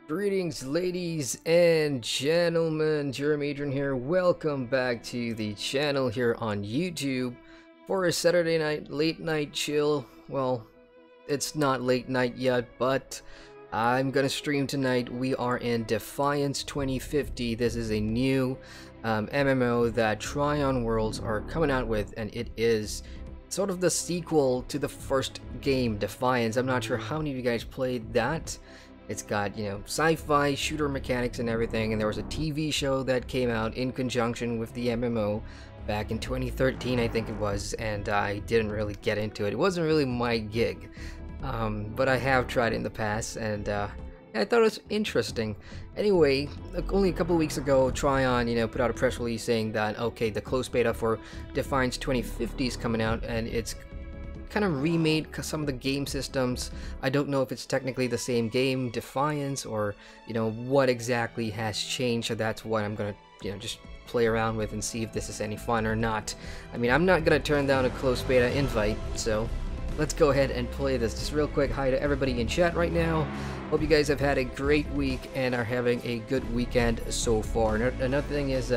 Greetings, ladies and gentlemen. Adrian here. Welcome back to the channel here on YouTube for a Saturday night late night chill. Well, it's not late night yet, but I'm gonna stream tonight. We are in Defiance 2050. This is a new MMO that Tryon Worlds are coming out with, and it is sort of the sequel to the first game, Defiance. I'm not sure how many of you guys played that. It's got, you know, sci-fi shooter mechanics and everything, and there was a TV show that came out in conjunction with the MMO back in 2013, I think it was, and I didn't really get into it. It wasn't really my gig, but I have tried it in the past, and I thought it was interesting. Anyway, only a couple of weeks ago, Tryon, you know, put out a press release saying that, okay, the closed beta for Defiance 2050 is coming out, and it's kind of remade some of the game systems. I don't know if it's technically the same game, Defiance, or, you know, what exactly has changed, so that's what I'm gonna, you know, just play around with and see if this is any fun or not. I mean, I'm not gonna turn down a closed beta invite, so let's go ahead and play this. Just real quick, hi to everybody in chat right now. Hope you guys have had a great week and are having a good weekend so far. Another thing is,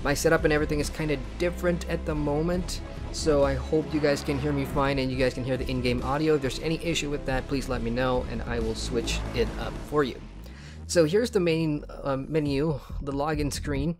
my setup and everything is kind of different at the moment, so I hope you guys can hear me fine and you guys can hear the in-game audio. If there's any issue with that, please let me know and I will switch it up for you. So here's the main menu, the login screen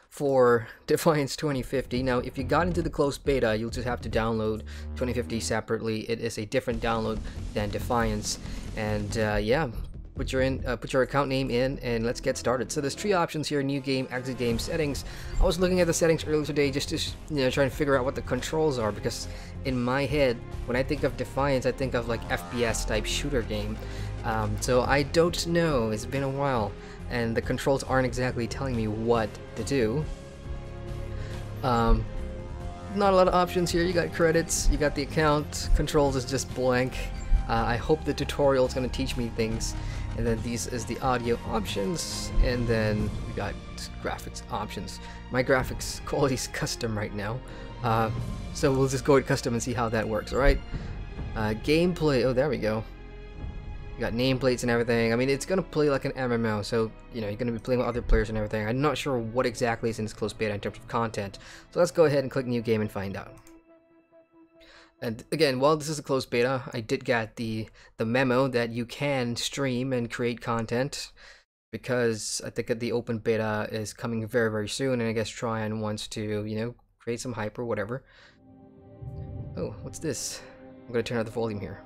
for Defiance 2050. Now, if you got into the closed beta, you'll just have to download 2050 separately. It is a different download than Defiance, and yeah. Put your account name in and let's get started. So there's three options here: new game, exit game, settings. I was looking at the settings earlier today just to, you know, try and figure out what the controls are, because in my head, when I think of Defiance, I think of like FPS type shooter game. So I don't know, it's been a while and the controls aren't exactly telling me what to do. Not a lot of options here. You got credits, you got the account, controls is just blank. I hope the tutorial is going to teach me things. And then these is the audio options, and then we got graphics options. My graphics quality is custom right now, so we'll just go with custom and see how that works. Alright, gameplay, oh there we go. You got nameplates and everything. I mean, it's gonna play like an MMO, so you know, you're gonna be playing with other players and everything. I'm not sure what exactly is in this closed beta in terms of content, so let's go ahead and click new game and find out. And again, while this is a closed beta, I did get the memo that you can stream and create content, because I think that the open beta is coming very, very soon, and I guess Tryon wants to, you know, create some hype or whatever. Oh, what's this? I'm gonna turn out the volume here.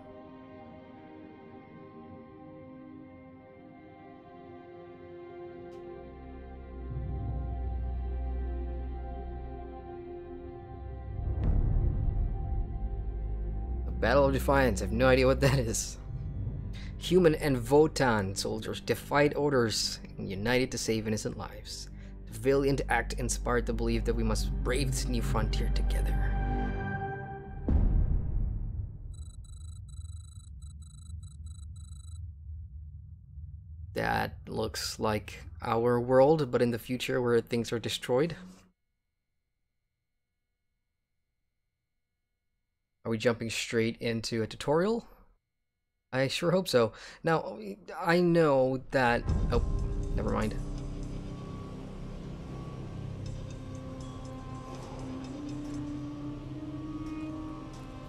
Battle of Defiance, I have no idea what that is. Human and Votan soldiers defied orders and united to save innocent lives. The valiant act inspired the belief that we must brave this new frontier together. That looks like our world, but in the future where things are destroyed. Are we jumping straight into a tutorial? I sure hope so. Now, I know that... Oh, never mind.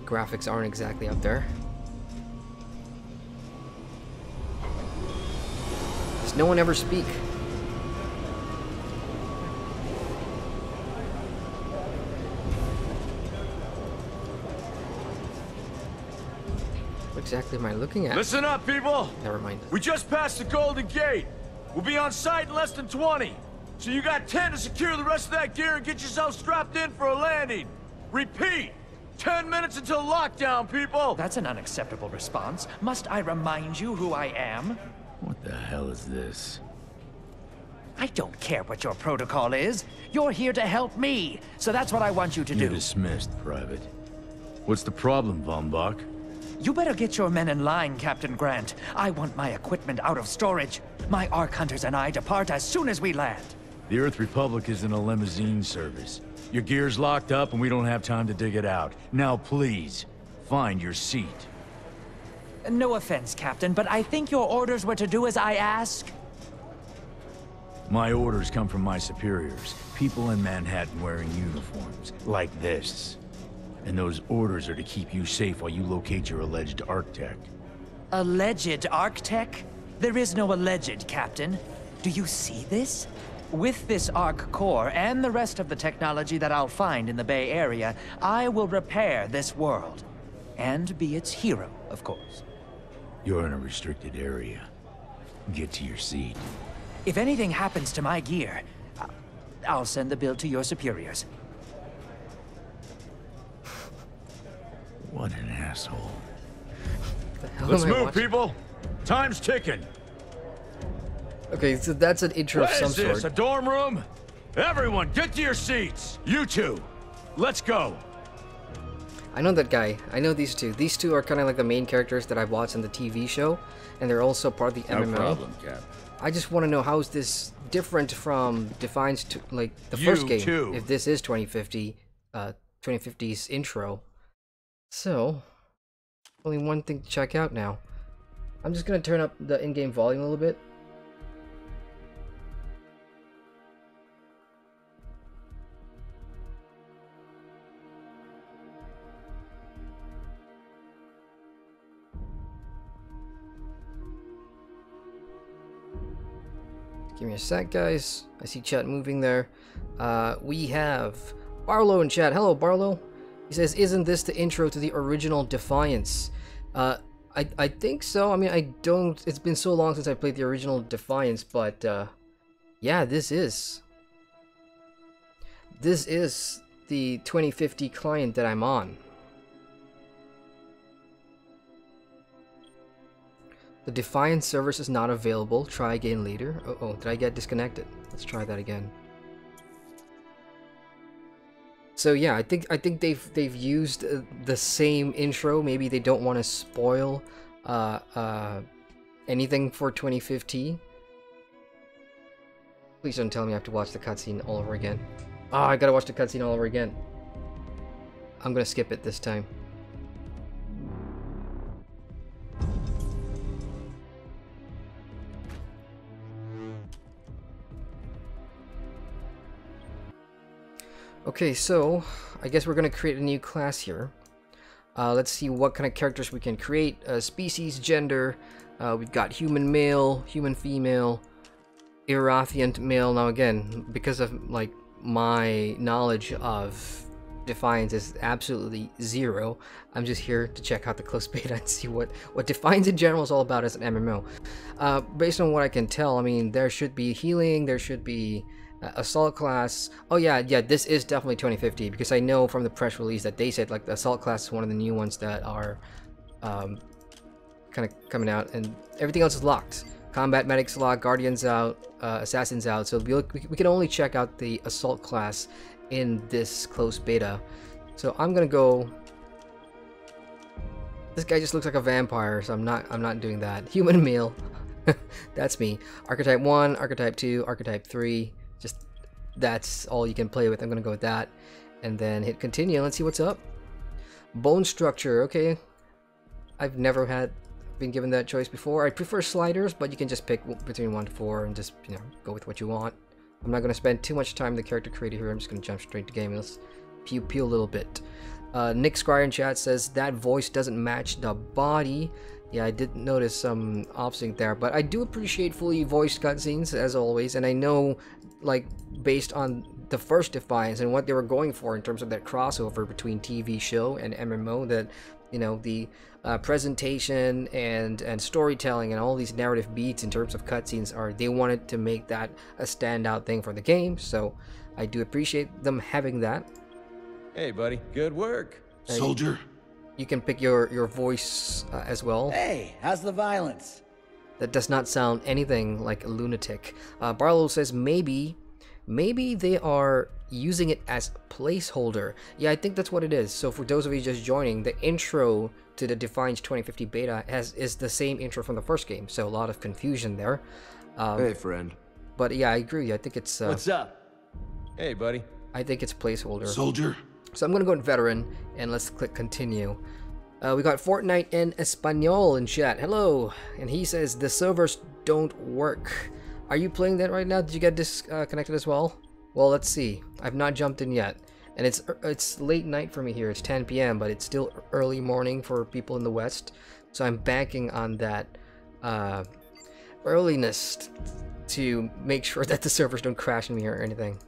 Graphics aren't exactly up there. Does no one ever speak? What exactly am I looking at? Listen up, people! Never mind. We just passed the Golden Gate. We'll be on site in less than 20. So you got 10 to secure the rest of that gear and get yourself strapped in for a landing. Repeat! 10 minutes until lockdown, people! That's an unacceptable response. Must I remind you who I am? What the hell is this? I don't care what your protocol is. You're here to help me, so that's what I want you to You're do. dismissed, Private. What's the problem, Von Bach? You better get your men in line, Captain Grant. I want my equipment out of storage. My Ark Hunters and I depart as soon as we land. The Earth Republic is in a limousine service. Your gear's locked up and we don't have time to dig it out. Now please, find your seat. No offense, Captain, but I think your orders were to do as I ask. My orders come from my superiors. People in Manhattan wearing uniforms, like this. And those orders are to keep you safe while you locate your alleged Arc-Tech. Alleged Arc-Tech? There is no alleged, Captain. Do you see this? With this Arc core and the rest of the technology that I'll find in the Bay Area, I will repair this world. And be its hero, of course. You're in a restricted area. Get to your seat. If anything happens to my gear, I'll send the bill to your superiors. What an asshole. The hell Let's am I move, watching? people! Time's ticking. Okay, so that's an intro What of some is this, sort. a dorm room? Everyone, get to your seats! You two, let's go! I know that guy. I know these two. These two are kind of like the main characters that I've watched in the TV show, and they're also part of the MMO. No problem, Cap. I just want to know, how is this different from Defiance, like the first game? Too. If this is 2050's intro. So, only one thing to check out now. I'm just gonna turn up the in-game volume a little bit. Give me a sec, guys. I see chat moving there. We have Barlow in chat. Hello, Barlow. He says, "Isn't this the intro to the original Defiance?" I think so. I mean, I don't... It's been so long since I played the original Defiance, but yeah, this is. This is the 2050 client that I'm on. The Defiance service is not available. Try again later. Oh, did I get disconnected? Let's try that again. So yeah, I think they've used the same intro. Maybe they don't want to spoil anything for 2050. Please don't tell me I have to watch the cutscene all over again. Ah, I gotta watch the cutscene all over again. I'm gonna skip it this time. Okay, so I guess we're gonna create a new class here. Let's see what kind of characters we can create. Species, gender. We've got human male, human female, Erathian male. Now again, because of like my knowledge of Defiance is absolutely zero, I'm just here to check out the closed beta and see what Defiance in general is all about as an MMO. Based on what I can tell, I mean, there should be healing, there should be assault class. Oh yeah, this is definitely 2050 because I know from the press release that they said like the assault class is one of the new ones that are kind of coming out, and everything else is locked. Combat medics locked, guardians out, assassins out. So we can only check out the assault class in this closed beta. So I'm gonna go. This guy just looks like a vampire, so I'm not doing that. Human male. That's me. Archetype 1, Archetype 2, Archetype 3. Just, that's all you can play with. I'm gonna go with that. And then hit continue. Let's see what's up. Bone structure, okay. I've never been given that choice before. I prefer sliders, but you can just pick between 1 to 4 and just, you know, go with what you want. I'm not gonna spend too much time in the character creator here. I'm just gonna jump straight to game. Let's pew a little bit. Nick Scryer in chat says that voice doesn't match the body. Yeah, I did notice some off-sync there, but I do appreciate fully voiced cutscenes as always, and I know, like, based on the first Defiance and what they were going for in terms of that crossover between TV show and MMO, that, you know, the presentation and storytelling and all these narrative beats in terms of cutscenes they wanted to make that a standout thing for the game, so I do appreciate them having that. Hey, buddy. Good work. Soldier. You can pick your voice as well. Hey, how's the violence? That does not sound anything like a lunatic. Barlow says maybe they are using it as a placeholder. Yeah, I think that's what it is. So for those of you just joining, the intro to the Defiance 2050 beta is the same intro from the first game. So a lot of confusion there. Hey, friend. But yeah, I agree. I think it's... What's up? Hey, buddy. I think it's placeholder. Soldier. So I'm going to go with veteran, and let's click continue. We got Fortnite in Espanol in chat. Hello. And he says the servers don't work. Are you playing that right now? Did you get disconnected as well? Well, let's see. I've not jumped in yet. And it's late night for me here. It's 10 p.m., but it's still early morning for people in the West. So I'm banking on that earliness to make sure that the servers don't crash on me or anything.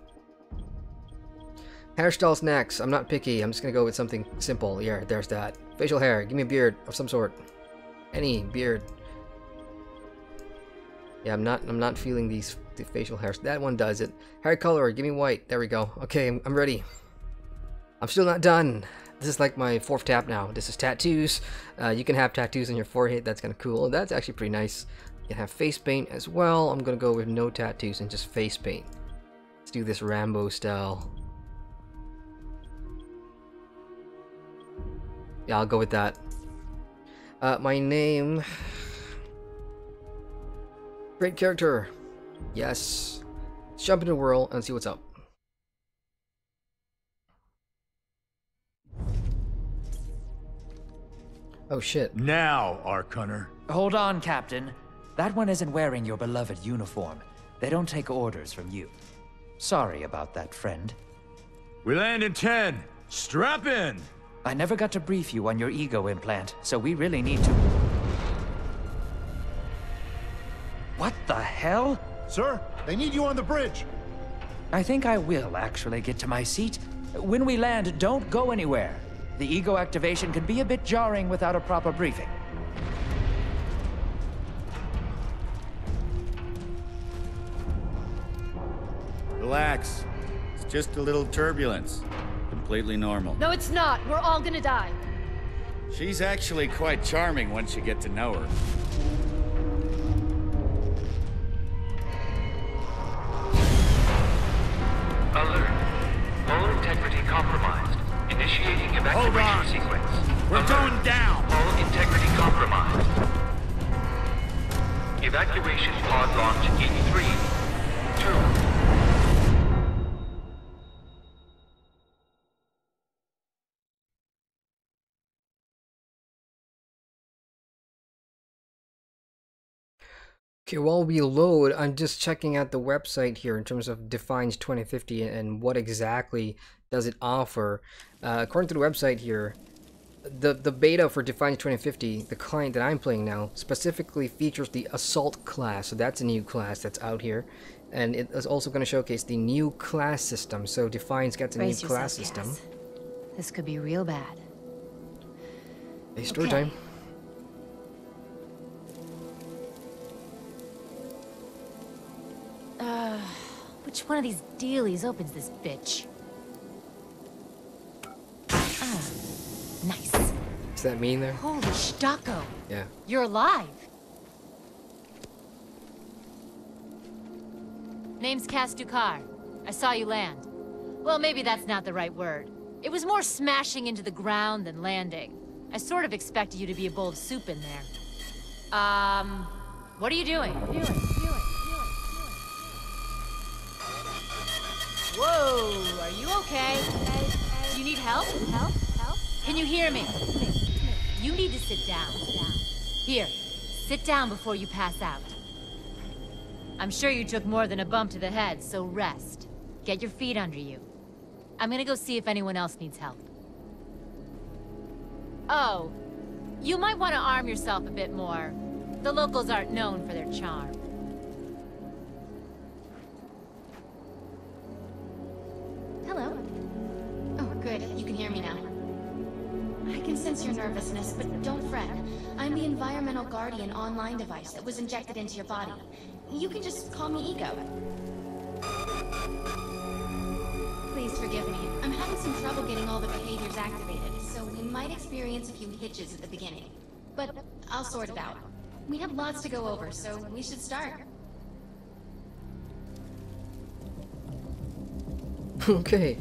Hairstyles next. I'm not picky. I'm just gonna go with something simple. Yeah, there's that. Facial hair. Give me a beard of some sort. Any beard. Yeah, I'm not feeling the facial hairs. That one does it. Hair color. Give me white. There we go. Okay, I'm ready. I'm still not done. This is like my 4th tab now. This is tattoos. You can have tattoos on your forehead. That's kind of cool. That's actually pretty nice. You can have face paint as well. I'm gonna go with no tattoos and just face paint. Let's do this Rambo style. Yeah, I'll go with that. My name... Great character. Yes. Let's jump into the world and see what's up. Oh shit. Now, Arc Hunter. Hold on, Captain. That one isn't wearing your beloved uniform. They don't take orders from you. Sorry about that, friend. We land in 10. Strap in. I never got to brief you on your ego implant, so we really need to... What the hell? Sir, they need you on the bridge. I think I will actually get to my seat. When we land, don't go anywhere. The ego activation can be a bit jarring without a proper briefing. Relax. It's just a little turbulence. Completely normal. No, it's not. We're all gonna die. She's actually quite charming once you get to know her. Alert. Hull integrity compromised. Initiating evacuation sequence. We're going down! Hull integrity compromised. Evacuation pod launch in 3, 2... Okay, while we load, I'm just checking out the website here in terms of Defiance 2050 and what exactly does it offer. According to the website here, the beta for Defiance 2050, the client that I'm playing now, specifically features the Assault class. So that's a new class that's out here. And it is also going to showcase the new class system. So Defiance gets a new class system. Yes. This could be real bad. Hey, story time. Which one of these dealies opens this bitch? Ah, nice. Does that mean there? Holy Stocko. Yeah. You're alive. Name's Cass Dukar. I saw you land. Well, maybe that's not the right word. It was more smashing into the ground than landing. I sort of expected you to be a bowl of soup in there. What are you doing? Whoa, are you okay? Do you need help? Can you hear me? You need to sit down. Here, sit down before you pass out. I'm sure you took more than a bump to the head, so rest. Get your feet under you. I'm gonna go see if anyone else needs help. Oh, you might want to arm yourself a bit more. The locals aren't known for their charm. Hello. Oh, good. You can hear me now. I can sense your nervousness, but don't fret. I'm the Environmental Guardian online device that was injected into your body. You can just call me Ego. Please forgive me. I'm having some trouble getting all the behaviors activated, so we might experience a few hitches at the beginning. But I'll sort it out. We have lots to go over, so we should start. Okay.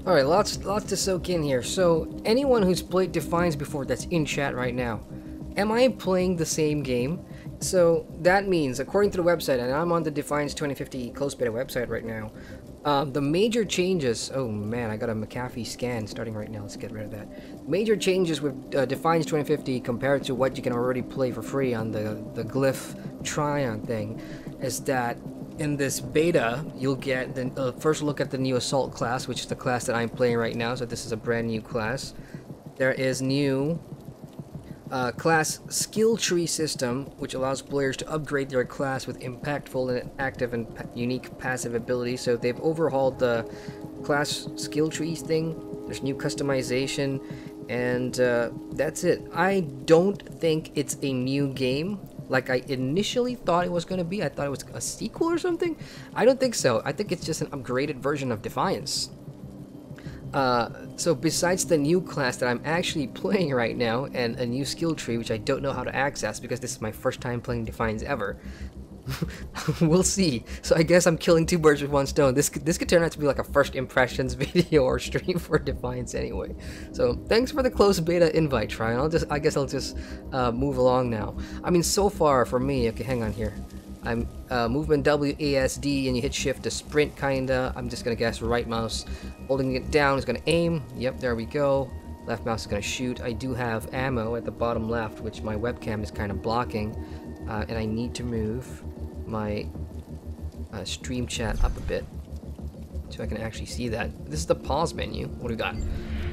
Alright, lots to soak in here. So, anyone who's played Defiance before that's in chat right now, am I playing the same game? So, that means, according to the website, and I'm on the Defiance 2050 closed beta website right now, the major changes... Oh man, I got a McAfee scan starting right now. Let's get rid of that. Major changes with Defiance 2050 compared to what you can already play for free on the Glyph Tryon thing is that in this beta, you'll get the first look at the new Assault class, which is the class that I'm playing right now, so this is a brand new class. There is new class skill tree system, which allows players to upgrade their class with impactful and active and unique passive abilities. So they've overhauled the class skill trees thing. There's new customization, and that's it. I don't think it's a new game like I initially thought it was going to be. I thought it was a sequel or something. I don't think so. I think it's just an upgraded version of Defiance. So besides the new class that I'm actually playing right now and a new skill tree, which I don't know how to access because this is my first time playing Defiance ever. We'll see. So I guess I'm killing two birds with one stone. This could turn out to be like a first impressions video or stream for Defiance anyway. So thanks for the closed beta invite, Tryon. I guess I'll just move along now. I mean, so far for me, okay, hang on here. I'm movement WASD and you hit shift to sprint kinda. I'm just gonna guess right mouse. Holding it down is gonna aim. Yep, there we go. Left mouse is gonna shoot. I do have ammo at the bottom left, which my webcam is kind of blocking. And I need to move my stream chat up a bit so I can actually see that. This is the pause menu. What do we got?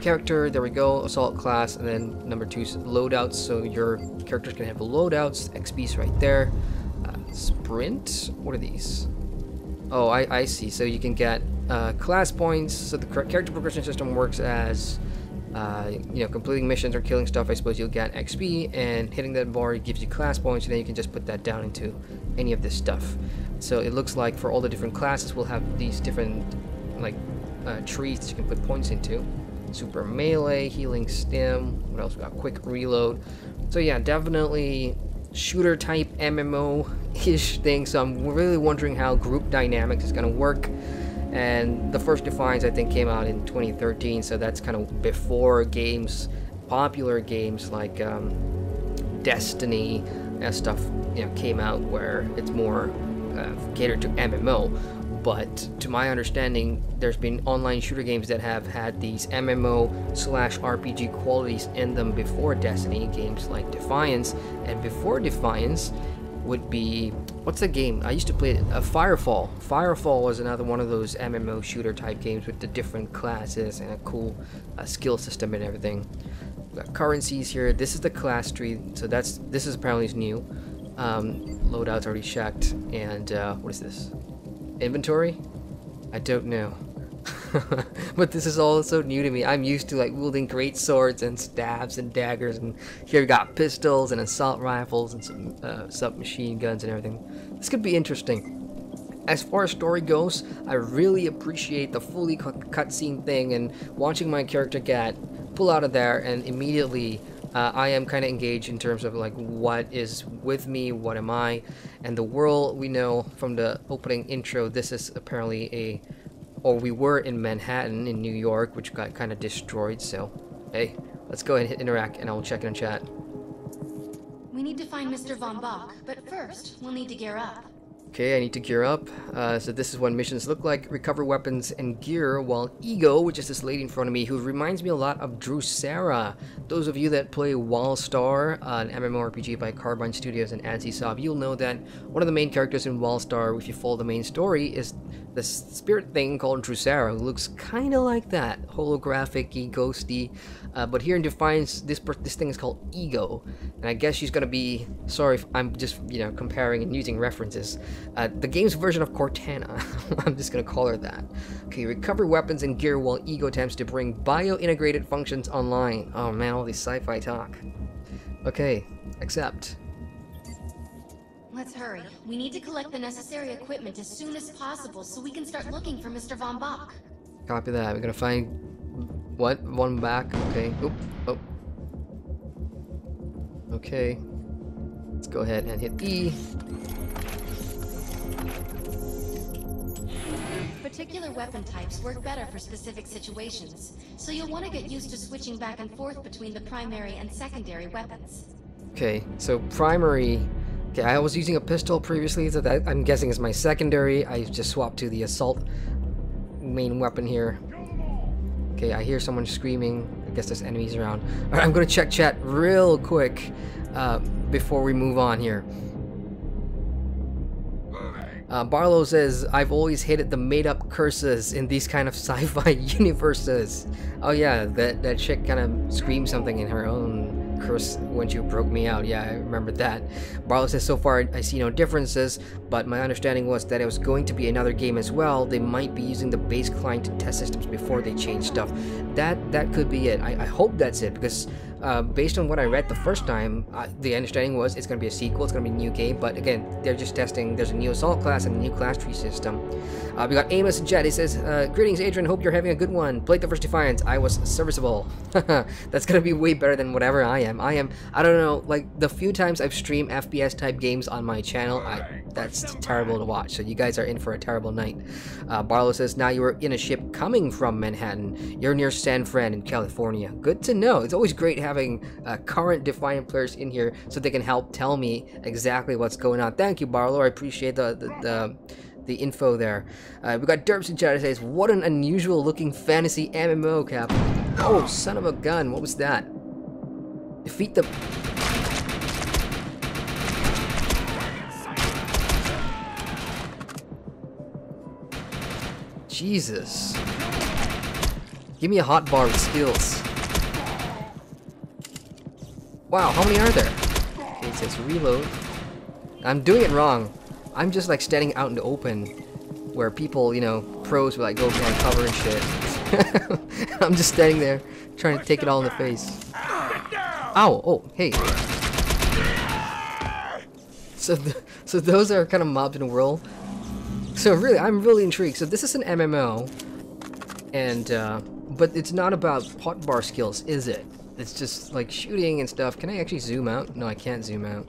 Character, there we go, assault class, and then number 2 is loadouts, so your characters can have loadouts. XP's right there. Sprint, what are these? Oh, I see. So you can get class points. So the character progression system works as you know, completing missions or killing stuff. I suppose you'll get XP, and hitting that bar gives you class points, and then you can just put that down into any of this stuff. So it looks like for all the different classes we'll have these different like trees that you can put points into. Super melee, healing stim, what else we got? Quick reload. So yeah, definitely shooter type MMO-ish thing. So I'm really wondering how group dynamics is gonna work. And the first Defiance, I think, came out in 2013, so that's kind of before games, popular games like Destiny and stuff, you know, came out, where it's more catered to MMO. But to my understanding, there's been online shooter games that have had these MMO/RPG qualities in them before Destiny, games like Defiance, and before Defiance would be, what's the game? I used to play it, Firefall. Firefall was another one of those MMO shooter type games with the different classes and a cool skill system and everything. We got currencies here. This is the class tree, so this is apparently new. Loadout's already checked, and what is this? Inventory? I don't know. But this is all so new to me. I'm used to like wielding great swords and staves and daggers, and here we got pistols and assault rifles and some submachine guns and everything. This could be interesting. As far as story goes, I really appreciate the fully cutscene thing and watching my character get pull out of there, and immediately I am kind of engaged in terms of like what is with me, what am I, and the world. We know from the opening intro, this is apparently or we were in Manhattan in New York, which got kind of destroyed. So hey, let's go ahead and hit interact, and I will check in chat. We need to find Mr. Von Bach, but first, we'll need to gear up. Okay, I need to gear up. So this is what missions look like. Recover weapons and gear while Ego, which is this lady in front of me, who reminds me a lot of Drusera. Those of you that play Wallstar, an MMORPG by Carbine Studios and NCSoft, you'll know that one of the main characters in Wallstar, if you follow the main story, is this spirit thing called Drusera, who looks kind of like that. Holographic-y, ghosty. But here in Defiance, this thing is called Ego. And I guess she's gonna be... Sorry if I'm just, you know, comparing and using references. The game's version of Cortana. I'm just gonna call her that. Okay, recover weapons and gear while Ego attempts to bring bio-integrated functions online. Oh man, all this sci-fi talk. Okay, accept. Let's hurry. We need to collect the necessary equipment as soon as possible so we can start looking for Mr. Von Bach. Copy that. We're gonna find... What? One back. Okay. Oop. Oh. Okay. Let's go ahead and hit E. Particular weapon types work better for specific situations, so you'll want to get used to switching back and forth between the primary and secondary weapons. Okay, so primary... Okay, I was using a pistol previously, so that I'm guessing is my secondary. I just swapped to the assault main weapon here. Okay, I hear someone screaming. I guess there's enemies around. Alright, I'm gonna check chat real quick before we move on here. Barlow says, I've always hated the made-up curses in these kind of sci-fi universes. Oh yeah, that chick kind of screamed something in her own curse when you broke me out. Yeah, I remember that. Barlow says, so far I see no differences, but my understanding was that it was going to be another game as well. They might be using the base client to test systems before they change stuff. That could be it. I hope that's it, because based on what I read the first time, the understanding was it's going to be a sequel, it's going to be a new game, but again, they're just testing. There's a new assault class and a new class tree system. We got Amos and Jet. He says, greetings Adrian, hope you're having a good one. Played the first Defiance, I was serviceable. That's going to be way better than whatever I am. I don't know, like the few times I've streamed FPS type games on my channel, that's terrible to watch, so you guys are in for a terrible night. Barlow says, now you are in a ship coming from Manhattan. You're near San Fran in California. Good to know. It's always great having current Defiant players in here so they can help tell me exactly what's going on. Thank you, Barlow. I appreciate the info there. We got Derps in chat. It says, what an unusual looking fantasy MMO, Cap. Oh, son of a gun. What was that? Defeat the... Jesus. Give me a hot bar with skills. Wow, how many are there? Okay, it says reload. I'm doing it wrong. I'm just like standing out in the open where people, you know, pros will like go behind cover and shit. I'm just standing there trying to take it all in the face. Ow! Oh, hey. So those are kind of mobs in the world. So really, I'm really intrigued. So this is an MMO, and but it's not about hotbar skills, is it? It's just like shooting and stuff. Can I actually zoom out? No, I can't zoom out.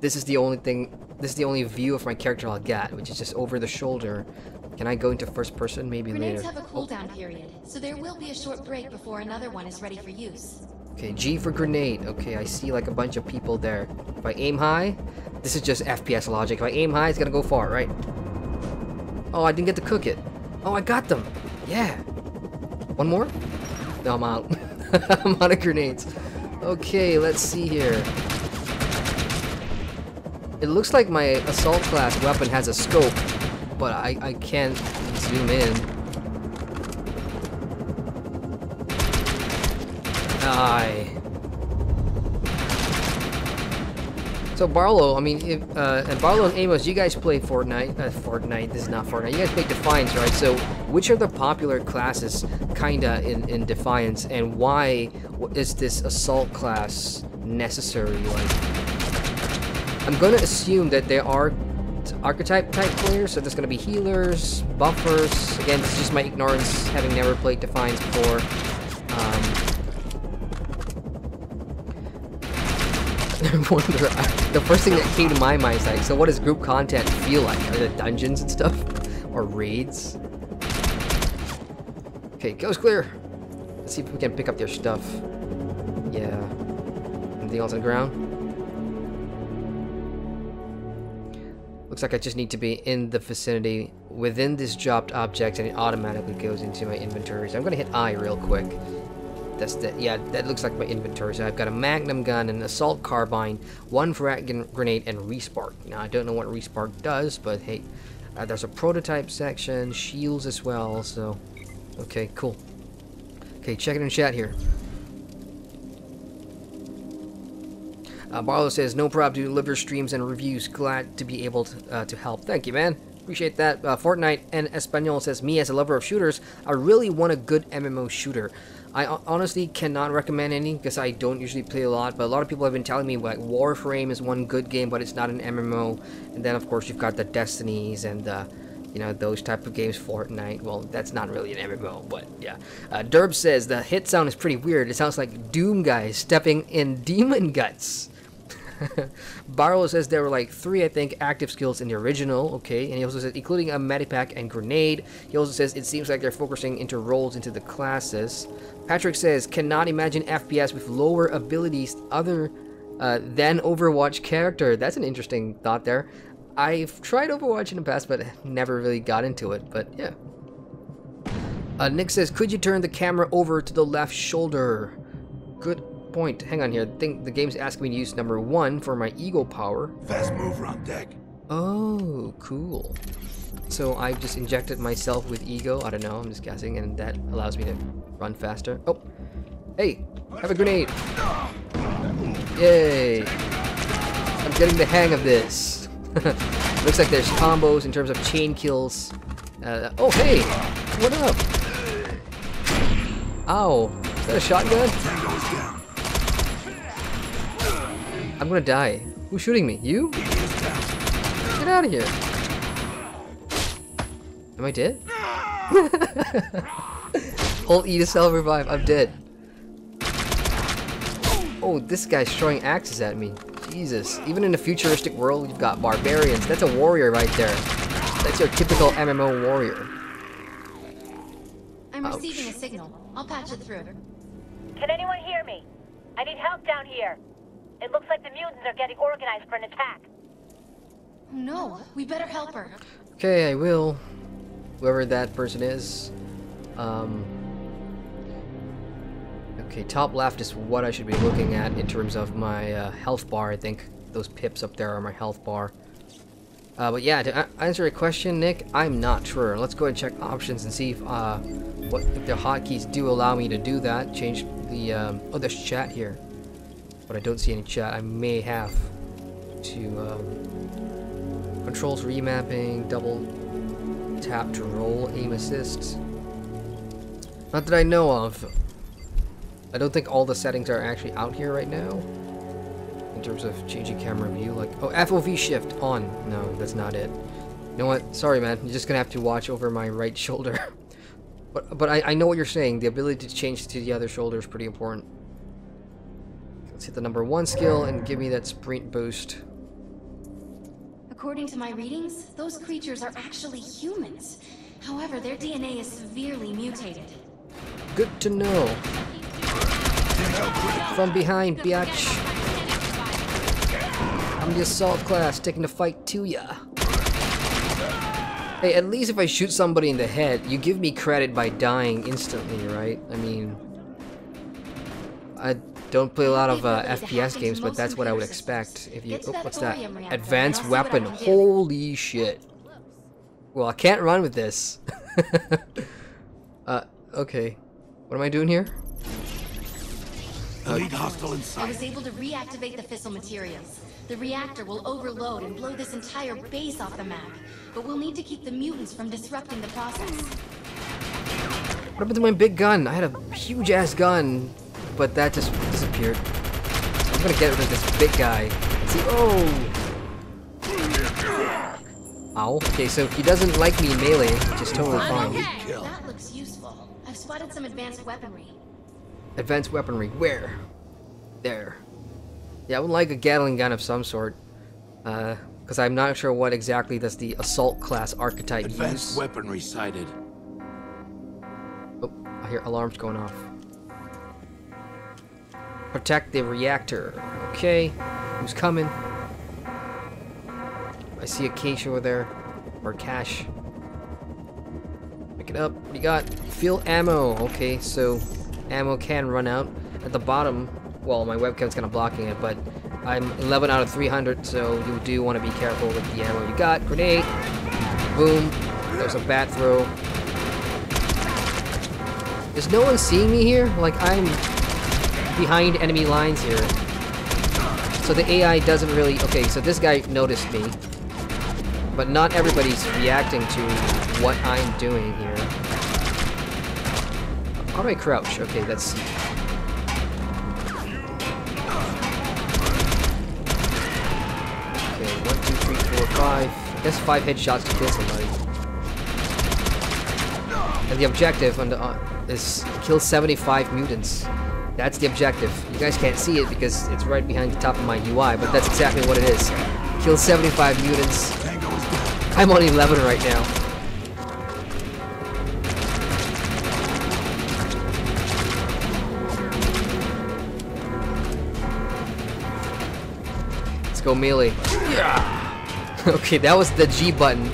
This is the only thing. This is the only view of my character I'll get, which is just over the shoulder. Can I go into first person? Maybe Grenades later. Have a cooldown period, so there will be a short break before another one is ready for use. Okay, G for grenade. Okay, I see like a bunch of people there. If I aim high, this is just FPS logic. If I aim high, it's gonna go far, right? Oh, I didn't get to cook it. Oh, I got them. Yeah. One more? No, I'm out. I'm out of grenades. Okay, let's see here. It looks like my assault class weapon has a scope, but I can't zoom in. Aye. So Barlow, I mean, if, and Barlow and Amos, you guys play Fortnite. This is not Fortnite. You guys play Defiance, right? So, which are the popular classes, kinda, in Defiance, and why is this assault class necessary? Like, I'm gonna assume that there are archetype type players, so there's gonna be healers, buffers. Again, this is just my ignorance, having never played Defiance before. The first thing that came to my mind is like, so what does group content feel like? Are there dungeons and stuff? Or raids? Okay, coast clear. Let's see if we can pick up their stuff. Yeah. Anything else on the ground? Looks like I just need to be in the vicinity within this dropped object, and it automatically goes into my inventory. So I'm gonna hit I real quick. That's the, yeah, that looks like my inventory. So I've got a magnum gun, an assault carbine, 1 frag grenade, and respark. Now I don't know what respark does, but hey, there's a prototype section, shields as well. So okay, cool. Okay, check it in chat here. Barlow says, no problem to deliver streams and reviews. Glad to be able to help. Thank you, man. Appreciate that. Fortnite and Espanol says, me as a lover of shooters, I really want a good MMO shooter. I honestly cannot recommend any because I don't usually play a lot, but a lot of people have been telling me like Warframe is one good game, but it's not an MMO. And then of course you've got the Destinies and you know, those type of games. Fortnite, well, that's not really an MMO, but yeah. Derb says the hit sound is pretty weird. It sounds like Doom guys stepping in demon guts. Barlow says there were like 3, I think, active skills in the original. Okay, and he also says including a medipack and grenade. He also says it seems like they're focusing into roles into the classes. Patrick says cannot imagine FPS with lower abilities other than Overwatch character. That's an interesting thought there. I've tried Overwatch in the past, but never really got into it. But yeah. Nick says, could you turn the camera over to the left shoulder? Good point. Hang on here. I think the game's asking me to use number 1 for my ego power. Fast mover on deck. Oh, cool. So I've just injected myself with ego. I don't know. I'm just guessing, and that allows me to run faster. Oh, hey, have a grenade. Yay! I'm getting the hang of this. Looks like there's combos in terms of chain kills. Oh, hey, what up? Ow, is that a shotgun? I'm gonna die. Who's shooting me? You? Get out of here. Am I dead? Hold E to self-revive. I'm dead. Oh, this guy's throwing axes at me. Jesus. Even in a futuristic world, you've got barbarians. That's a warrior right there. That's your typical MMO warrior. I'm receiving a signal. I'll patch it through. Can anyone hear me? I need help down here. It looks like the mutants are getting organized for an attack. No, we better help her. Okay, I will. Whoever that person is. Okay, top left is what I should be looking at in terms of my health bar. I think those pips up there are my health bar. But yeah, to answer your question, Nick, I'm not sure. Let's go ahead and check options and see if if the hotkeys do allow me to do that. Change the oh, there's chat here, but I don't see any chat. I may have to controls remapping, double tap to roll, aim assist. Not that I know of. I don't think all the settings are actually out here right now in terms of changing camera view. Like, oh, FOV shift on. No, that's not it. You know what? Sorry, man. You're just gonna have to watch over my right shoulder. but I know what you're saying. The ability to change to the other shoulder is pretty important. Let's hit the number 1 skill and give me that sprint boost. According to my readings, those creatures are actually humans. However, their DNA is severely mutated. Good to know. From behind, biatch. I'm the assault class, taking the fight to ya. Hey, at least if I shoot somebody in the head, you give me credit by dying instantly, right? I mean, I don't play a lot of FPS games, but that's what I would expect. If you, oh, what's that? Advanced weapon. Holy shit. Well, I can't run with this. Okay. What am I doing here? Elite hostile inside. I was able to reactivate the fissile materials. The reactor will overload and blow this entire base off the map, but we'll need to keep the mutants from disrupting the process. What happened to my big gun? I had a huge ass gun, but that just disappeared. I'm gonna get rid of this big guy. See, oh! Ow. Okay, so he doesn't like me in melee, which is totally fine. That looks useful. I've spotted some advanced weaponry. Advanced weaponry. Where? There. Yeah, I would like a Gatling gun of some sort. Because I'm not sure what exactly does the assault class archetype use. Advanced weaponry sighted. Oh, I hear alarms going off. Protect the reactor. Okay. Who's coming? I see a cache over there. Or cache. Pick it up. What do you got? Fill ammo. Okay, so ammo can run out. At the bottom, well, my webcam's kind of blocking it, but I'm 11 out of 300, so you do want to be careful with the ammo you got. Grenade. Boom. There's a bat throw. Is no one seeing me here? Like, I'm behind enemy lines here. So the AI doesn't really... Okay, so this guy noticed me. But not everybody's reacting to what I'm doing here. How do I crouch? Okay, let's see. Okay, 1, 2, 3, 4, 5. I guess 5 headshots to kill somebody. And the objective on the, is kill 75 mutants. That's the objective. You guys can't see it because it's right behind the top of my UI, but that's exactly what it is. Kill 75 mutants. I'm on 11 right now. Let's go melee. Yeah. Okay, that was the G button.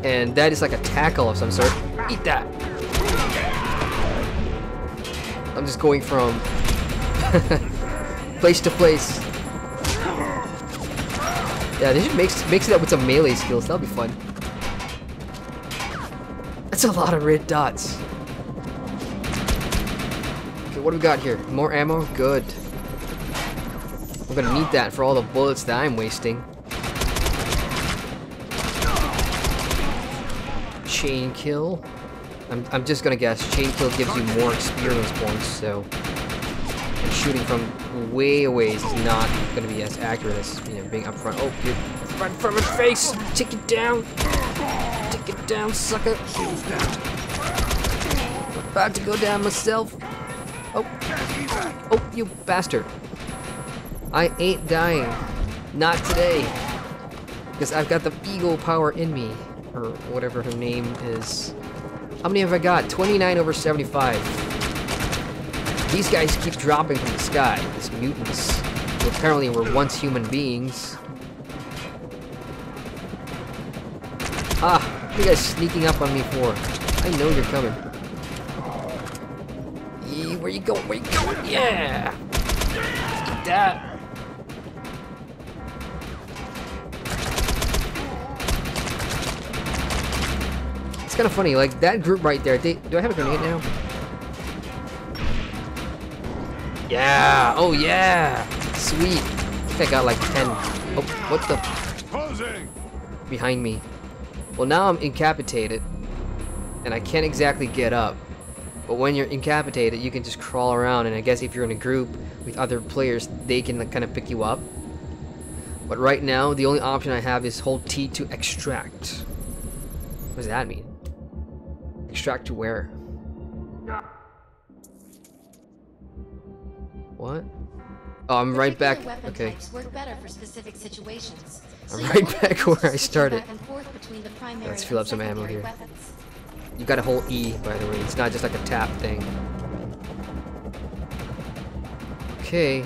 And that is like a tackle of some sort. Eat that. I'm just going from place to place. Yeah, they should mix it up with some melee skills. That'll be fun. That's a lot of red dots. Okay, what do we got here? More ammo? Good. I'm gonna need that for all the bullets that I'm wasting. Chain kill. I'm just gonna guess. Chain kill gives you more experience points, so... And shooting from way away is not gonna be as accurate as, you know, being up front. Oh, dude. Right from his face! Take it down! Take it down, sucker! About to go down myself. Oh. Oh, you bastard. I ain't dying. Not today. Because I've got the Beagle power in me. Or whatever her name is. How many have I got? 29 over 75. These guys keep dropping from the sky. These mutants, who apparently were once human beings. Ah, what are you guys sneaking up on me for? I know you're coming. Where you going? Where you going? Yeah! Eat that! It's kind of funny, like that group right there. Do I have a grenade now? Yeah! Oh yeah! Sweet! I think I got like 10. Oh, what the? Behind me. Well, now I'm incapacitated, and I can't exactly get up. But when you're incapacitated, you can just crawl around, and I guess if you're in a group with other players, they can kind of pick you up. But right now, the only option I have is hold T to extract. What does that mean? Extract to where? What? Oh, I'm right back. Okay. Work better for specific situations. I'm right back where I started. Let's fill up some ammo here. You gotta hold E, by the way. It's not just like a tap thing. Okay.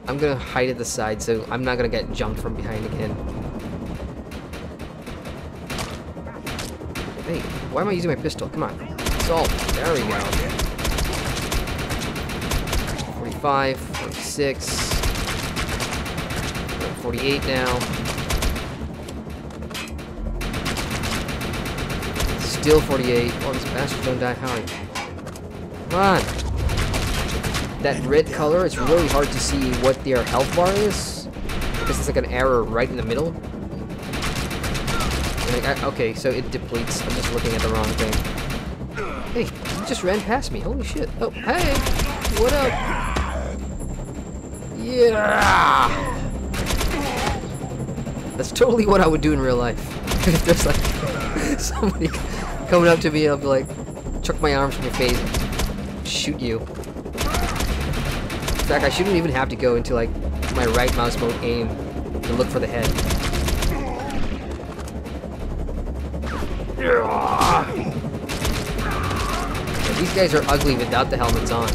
I'm gonna hide at the side so I'm not gonna get jumped from behind again. Hey, why am I using my pistol? Come on. Assault. There we go. 45, 46, 48 now. Still 48. Oh, these bastards don't die. How are you? Come on. That red color, it's really hard to see what their health bar is. Because it's like an arrow right in the middle. Okay, so it depletes. I'm just looking at the wrong thing. Hey, you just ran past me. Holy shit. Oh, hey! What up? Yeah! That's totally what I would do in real life. If there's like somebody coming up to me, I'll be like, chuck my arms from your face and shoot you. In fact, I shouldn't even have to go into like my right mouse mode aim to look for the head. Yeah, these guys are ugly without the helmets on.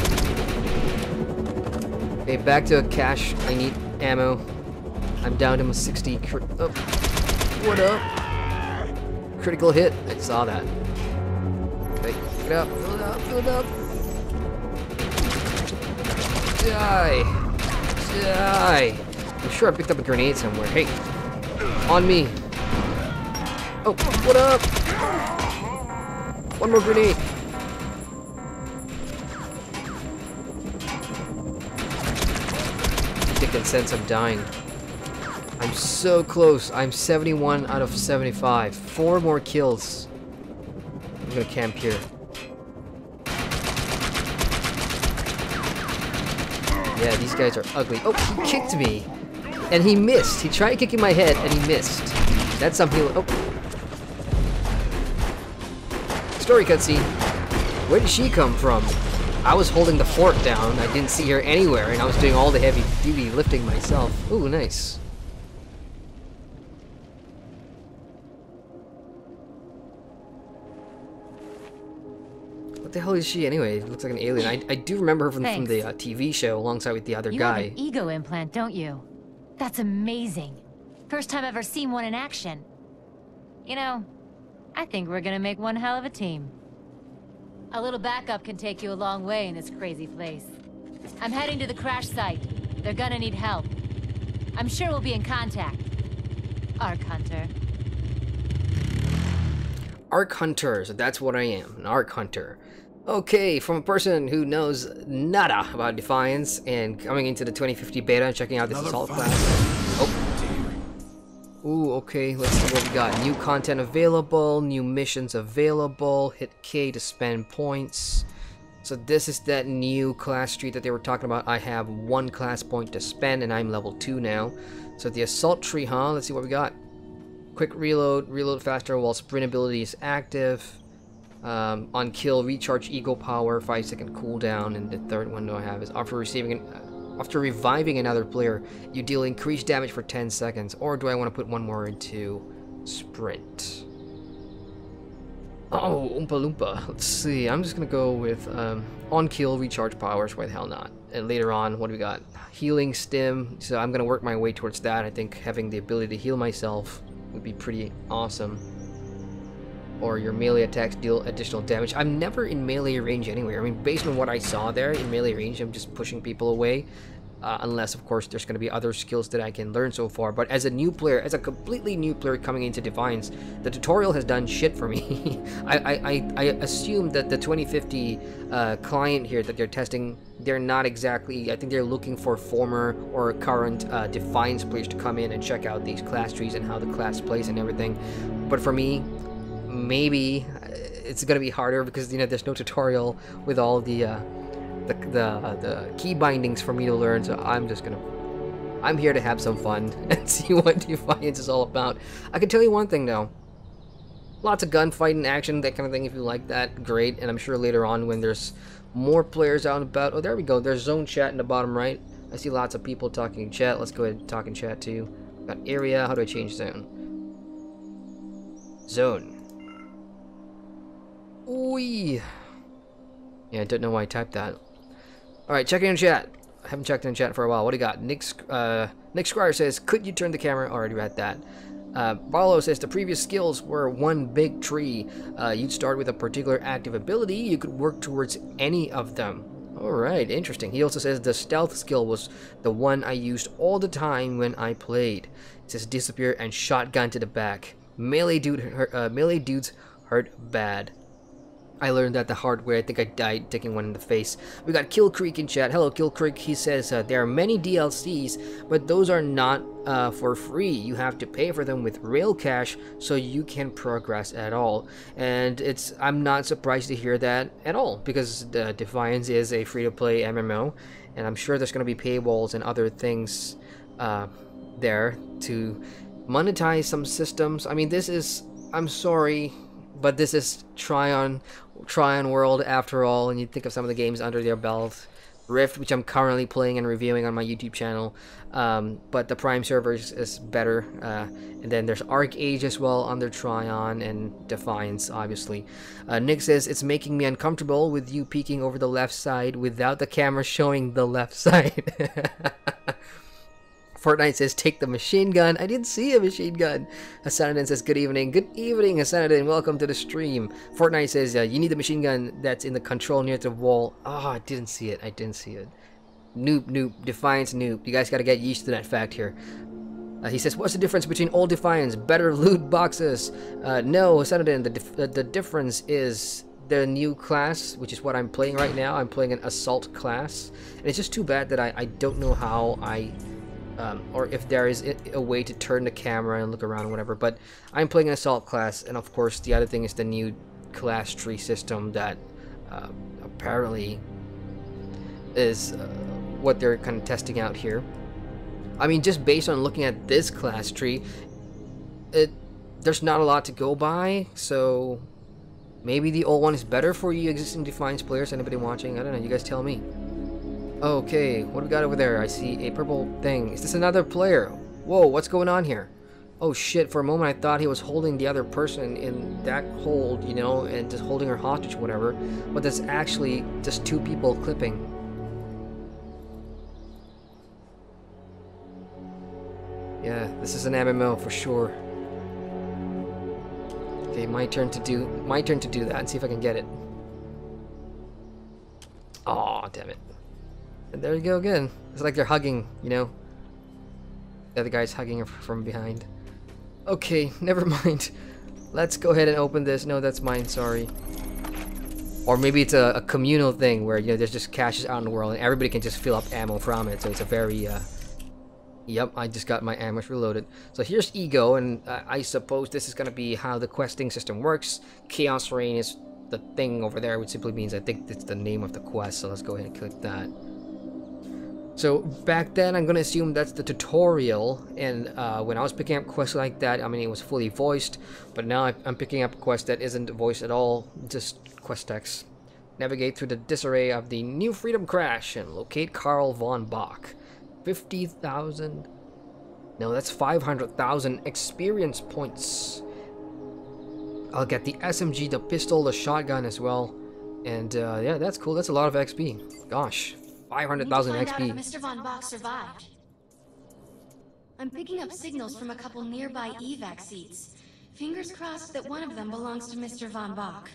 Okay, back to a cache. I need ammo. I'm down to my 60. Oh. What up? Critical hit. I saw that. Okay, pick it up. Fill it up. Fill it up. Die. Die. I'm sure I picked up a grenade somewhere. Hey. On me. Oh, what up? One more grenade. I can sense I'm dying. I'm so close. I'm 71 out of 75. 4 more kills. I'm gonna camp here. Yeah, these guys are ugly. Oh, he kicked me. And he missed. He tried kicking my head and he missed. That's something. Oh. Story cutscene. Where did she come from? I was holding the fort down. I didn't see her anywhere, and I was doing all the heavy duty lifting myself. Ooh, nice. What the hell is she anyway? It looks like an alien. I do remember her from the TV show alongside with the other guy. You have an ego implant, don't you? That's amazing. First time I've ever seen one in action. You know, I think we're gonna make one hell of a team. A little backup can take you a long way in this crazy place. I'm heading to the crash site. They're gonna need help. I'm sure we'll be in contact. Arc Hunter. Arc Hunter, so that's what I am, an Arc Hunter. Okay, from a person who knows nada about Defiance and coming into the 2050 beta, checking out this assault class. Oh. Ooh, okay, let's see what we got. New content available, new missions available, hit K to spend points. So this is that new class tree that they were talking about. I have 1 class point to spend and I'm level 2 now. So the assault tree, huh? Let's see what we got. Quick reload, reload faster while sprint ability is active. On kill, recharge ego power, 5-second cooldown, and the third one I have is after reviving another player, you deal increased damage for 10 seconds. Or do I want to put one more into sprint? Oh, Oompa Loompa. Let's see. I'm just gonna go with on kill, recharge powers. Why the hell not? And later on, what do we got? Healing stim. So I'm gonna work my way towards that. I think having the ability to heal myself would be pretty awesome. Or your melee attacks deal additional damage. I'm never in melee range anyway. I mean, based on what I saw there, in melee range, I'm just pushing people away. Unless, of course, there's going to be other skills that I can learn so far. But as a new player, as a completely new player coming into Defiance, the tutorial has done shit for me. I assume that the 2050 client here that they're testing, they're not exactly... I think they're looking for former or current Defiance players to come in and check out these class trees and how the class plays and everything. But for me, maybe it's gonna be harder because, you know, there's no tutorial with all the key bindings for me to learn. So I'm here to have some fun and see what Defiance is all about. I can tell you one thing though, lots of gunfighting action, that kind of thing. If you like that, great. And I'm sure later on when there's more players out and about, oh, there we go, there's zone chat in the bottom right. I see lots of people talking in chat. Let's go ahead and talk in chat too. Got area. How do I change zone? Zone. Ooh. Yeah, I don't know why I typed that. Alright, checking in chat. I haven't checked in chat for a while. What do you got? Nick Squire says, could you turn the camera? Already read that. Barlow says, the previous skills were one big tree. You'd start with a particular active ability. You could work towards any of them. Alright, interesting. He also says the stealth skill was the one I used all the time when I played. It says disappear and shotgun to the back. Melee dudes hurt bad. I learned that the hard way. I think I died taking one in the face. We got Kill Creek in chat. Hello, Kill Creek. He says there are many DLCs, but those are not for free. You have to pay for them with rail cash so you can progress at all. And I'm not surprised to hear that at all, because Defiance is a free-to-play MMO, and I'm sure there's going to be paywalls and other things there to monetize some systems. I mean, this is, I'm sorry, but this is Tryon World after all, and you think of some of the games under their belt. Rift, which I'm currently playing and reviewing on my YouTube channel, but the Prime servers is better. And then there's Arc Age as well under Tryon, and Defiance, obviously. Nick says, it's making me uncomfortable with you peeking over the left side without the camera showing the left side. Fortnite says, take the machine gun. I didn't see a machine gun. Hasanadin says, good evening. Good evening, Hasanadin. Welcome to the stream. Fortnite says, you need the machine gun that's in the control near the wall. Oh, I didn't see it. I didn't see it. Noob. Defiance noob. You guys gotta get used to that fact here. He says, what's the difference between old Defiance? Better loot boxes. No, Hasanadin, the difference is the new class, which is what I'm playing right now. I'm playing an assault class. And it's just too bad that I don't know how or if there is a way to turn the camera and look around or whatever, but I'm playing an assault class, and of course the other thing is the new class tree system that apparently is what they're kind of testing out here. I mean, just based on looking at this class tree, there's not a lot to go by, so maybe the old one is better for you existing Defiance players. Anybody watching? I don't know, you guys tell me. Okay, what do we got over there? I see a purple thing. Is this another player? Whoa, what's going on here? Oh shit, for a moment I thought he was holding the other person in that hold, you know, and just holding her hostage or whatever. But that's actually just two people clipping. Yeah, this is an MMO for sure. Okay, my turn to do that and see if I can get it. Aw, damn it. And there you go again. It's like they're hugging, you know. The other guy's hugging her from behind. Okay, never mind. Let's go ahead and open this. No, that's mine, sorry. Or maybe it's a communal thing where, you know, there's just caches out in the world and everybody can just fill up ammo from it. So it's a very, Yep, I just got my ammo reloaded. So here's Ego, and I suppose this is going to be how the questing system works. Chaos Rain is the thing over there, which simply means I think that's the name of the quest. So let's go ahead and click that. So back then, I'm going to assume that's the tutorial, and when I was picking up quests like that, I mean, it was fully voiced, but now I'm picking up a quest that isn't voiced at all, just quest text. Navigate through the disarray of the New Freedom Crash and locate Karl von Bach. 50,000, no, that's 500,000 experience points. I'll get the SMG, the pistol, the shotgun as well, and yeah, that's cool. That's a lot of XP. Gosh. 500,000 XP. Mr. von Bach survived. I'm picking up signals from a couple nearby evac seats. Fingers crossed that one of them belongs to Mr. von Bach.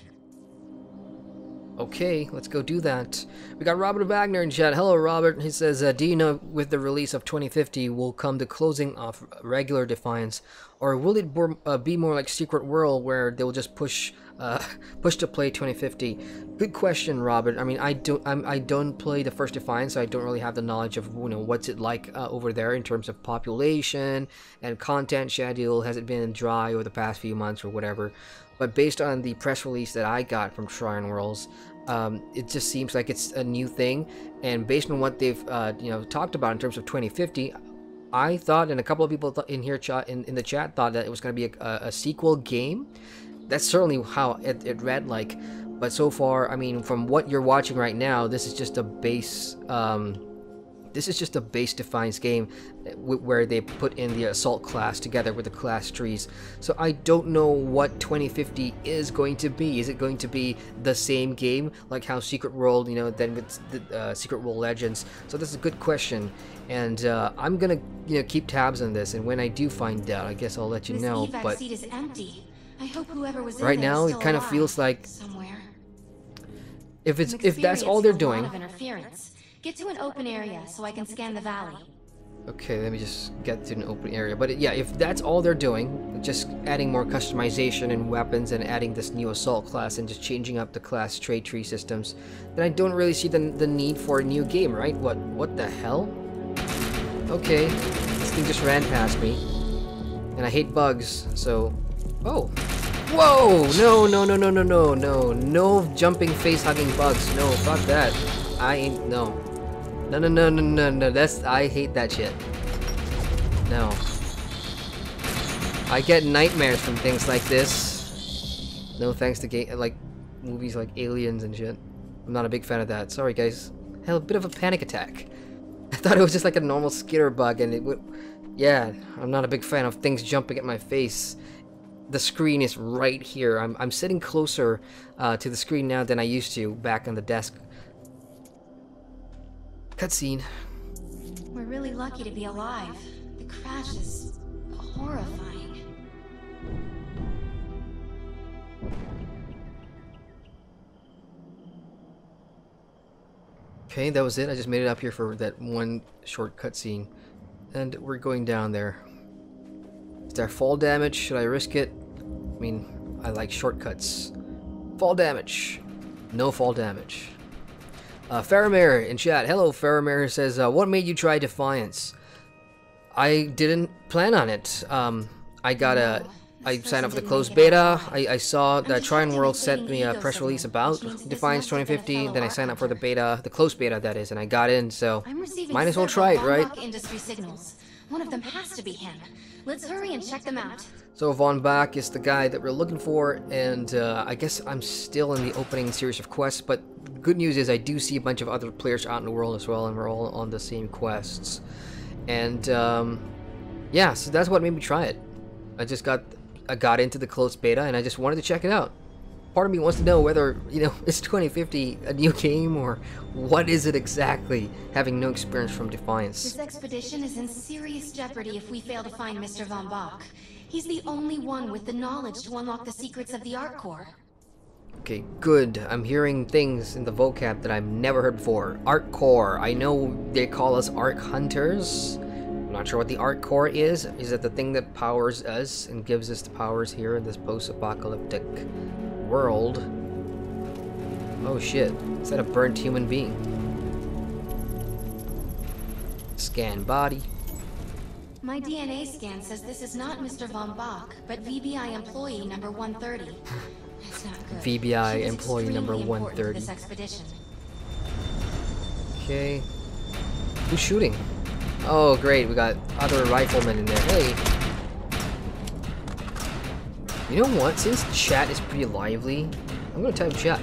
Okay, let's go do that. We got Robert Wagner in chat. Hello, Robert. He says, do you know with the release of 2050 will come the closing of regular Defiance, or will it be more like Secret World where they will just push to play 2050? Good question, Robert. I mean, I don't play the first Defiance, so I don't really have the knowledge of, you know, what's it like over there in terms of population and content schedule. Has it been dry over the past few months or whatever? But based on the press release that I got from Shrine Worlds, it just seems like it's a new thing. And based on what they've you know, talked about in terms of 2050, I thought, and a couple of people in here in the chat thought that it was going to be a sequel game. That's certainly how it read like. But so far, I mean, from what you're watching right now, this is just a base. This is just a base Defiance game where they put in the assault class together with the class trees. So I don't know what 2050 is going to be. Is it going to be the same game like how Secret World, you know, then with the Secret World Legends? So this is a good question, and I'm gonna, you know, keep tabs on this. And when I do find out, I guess I'll let you know. But seat is empty. I hope whoever was right now, it kind of feels like somewhere. If that's all they're doing. Get to an open area so I can scan the valley. Okay, let me just get to an open area. But yeah, if that's all they're doing, just adding more customization and weapons and adding this new assault class and just changing up the class trade tree systems, then I don't really see the need for a new game, right? What the hell? Okay, this thing just ran past me. And I hate bugs, so... Oh! Whoa! No jumping face hugging bugs. No, fuck that. I ain't... No. No, that's... I hate that shit. No. I get nightmares from things like this. No thanks to like movies like Aliens and shit. I'm not a big fan of that. Sorry, guys. I had a bit of a panic attack. I thought it was just like a normal skitter bug, and it would... Yeah, I'm not a big fan of things jumping at my face. The screen is right here. I'm sitting closer to the screen now than I used to back on the desk. Cutscene. We're really lucky to be alive. The crash is horrifying. Okay, that was it. I just made it up here for that one short cutscene. And we're going down there. Is there fall damage? Should I risk it? I mean, I like shortcuts. Fall damage. No fall damage. Faramir in chat. Hello, Faramir says, what made you try Defiance? I didn't plan on it. I signed up for the closed beta. I saw that Tryon World sent me a press release about Defiance 2050. Then I signed up for the beta, the closed beta that is, and I got in. So might as well try it, right? Industry signals. One of them has to be him. Let's hurry and check them out. So Von Bach is the guy that we're looking for, and I guess I'm still in the opening series of quests. But good news is I do see a bunch of other players out in the world as well, and we're all on the same quests. And yeah, so that's what made me try it. I got into the closed beta and I just wanted to check it out. Part of me wants to know whether, you know, is 2050 a new game or what is it exactly, having no experience from Defiance. This expedition is in serious jeopardy if we fail to find Mr. Von Bach. He's the only one with the knowledge to unlock the secrets of the Arc Core. Okay, good. I'm hearing things in the vocab that I've never heard before. Arc Core. I know they call us Arc Hunters. Not sure what the Arc Core is. Is it the thing that powers us and gives us the powers here in this post-apocalyptic world? Oh shit, is that a burnt human being? Scan body. My DNA scan says this is not Mr. Von Bach, but VBI employee number 130. That's not good. VBI employee number 130. This expedition. Okay. Who's shooting? Oh great, we got other riflemen in there. Hey! You know what? Since chat is pretty lively, I'm gonna type chat.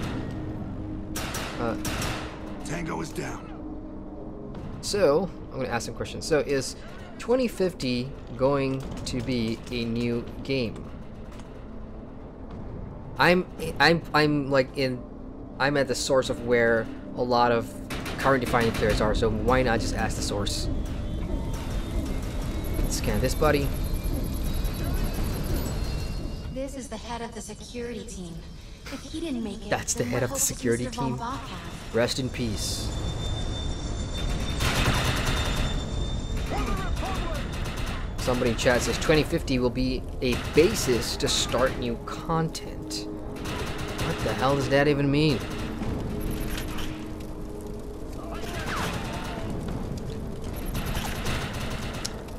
Tango is down. So, I'm gonna ask some questions. So, is 2050 going to be a new game? I'm at the source of where a lot of current Defiant players are, so why not just ask the source? Scan this buddy. This is the head of the security team. If he didn't make it, that's the head of the security team. Rest in peace. Somebody in chat says 2050 will be a basis to start new content. What the hell does that even mean?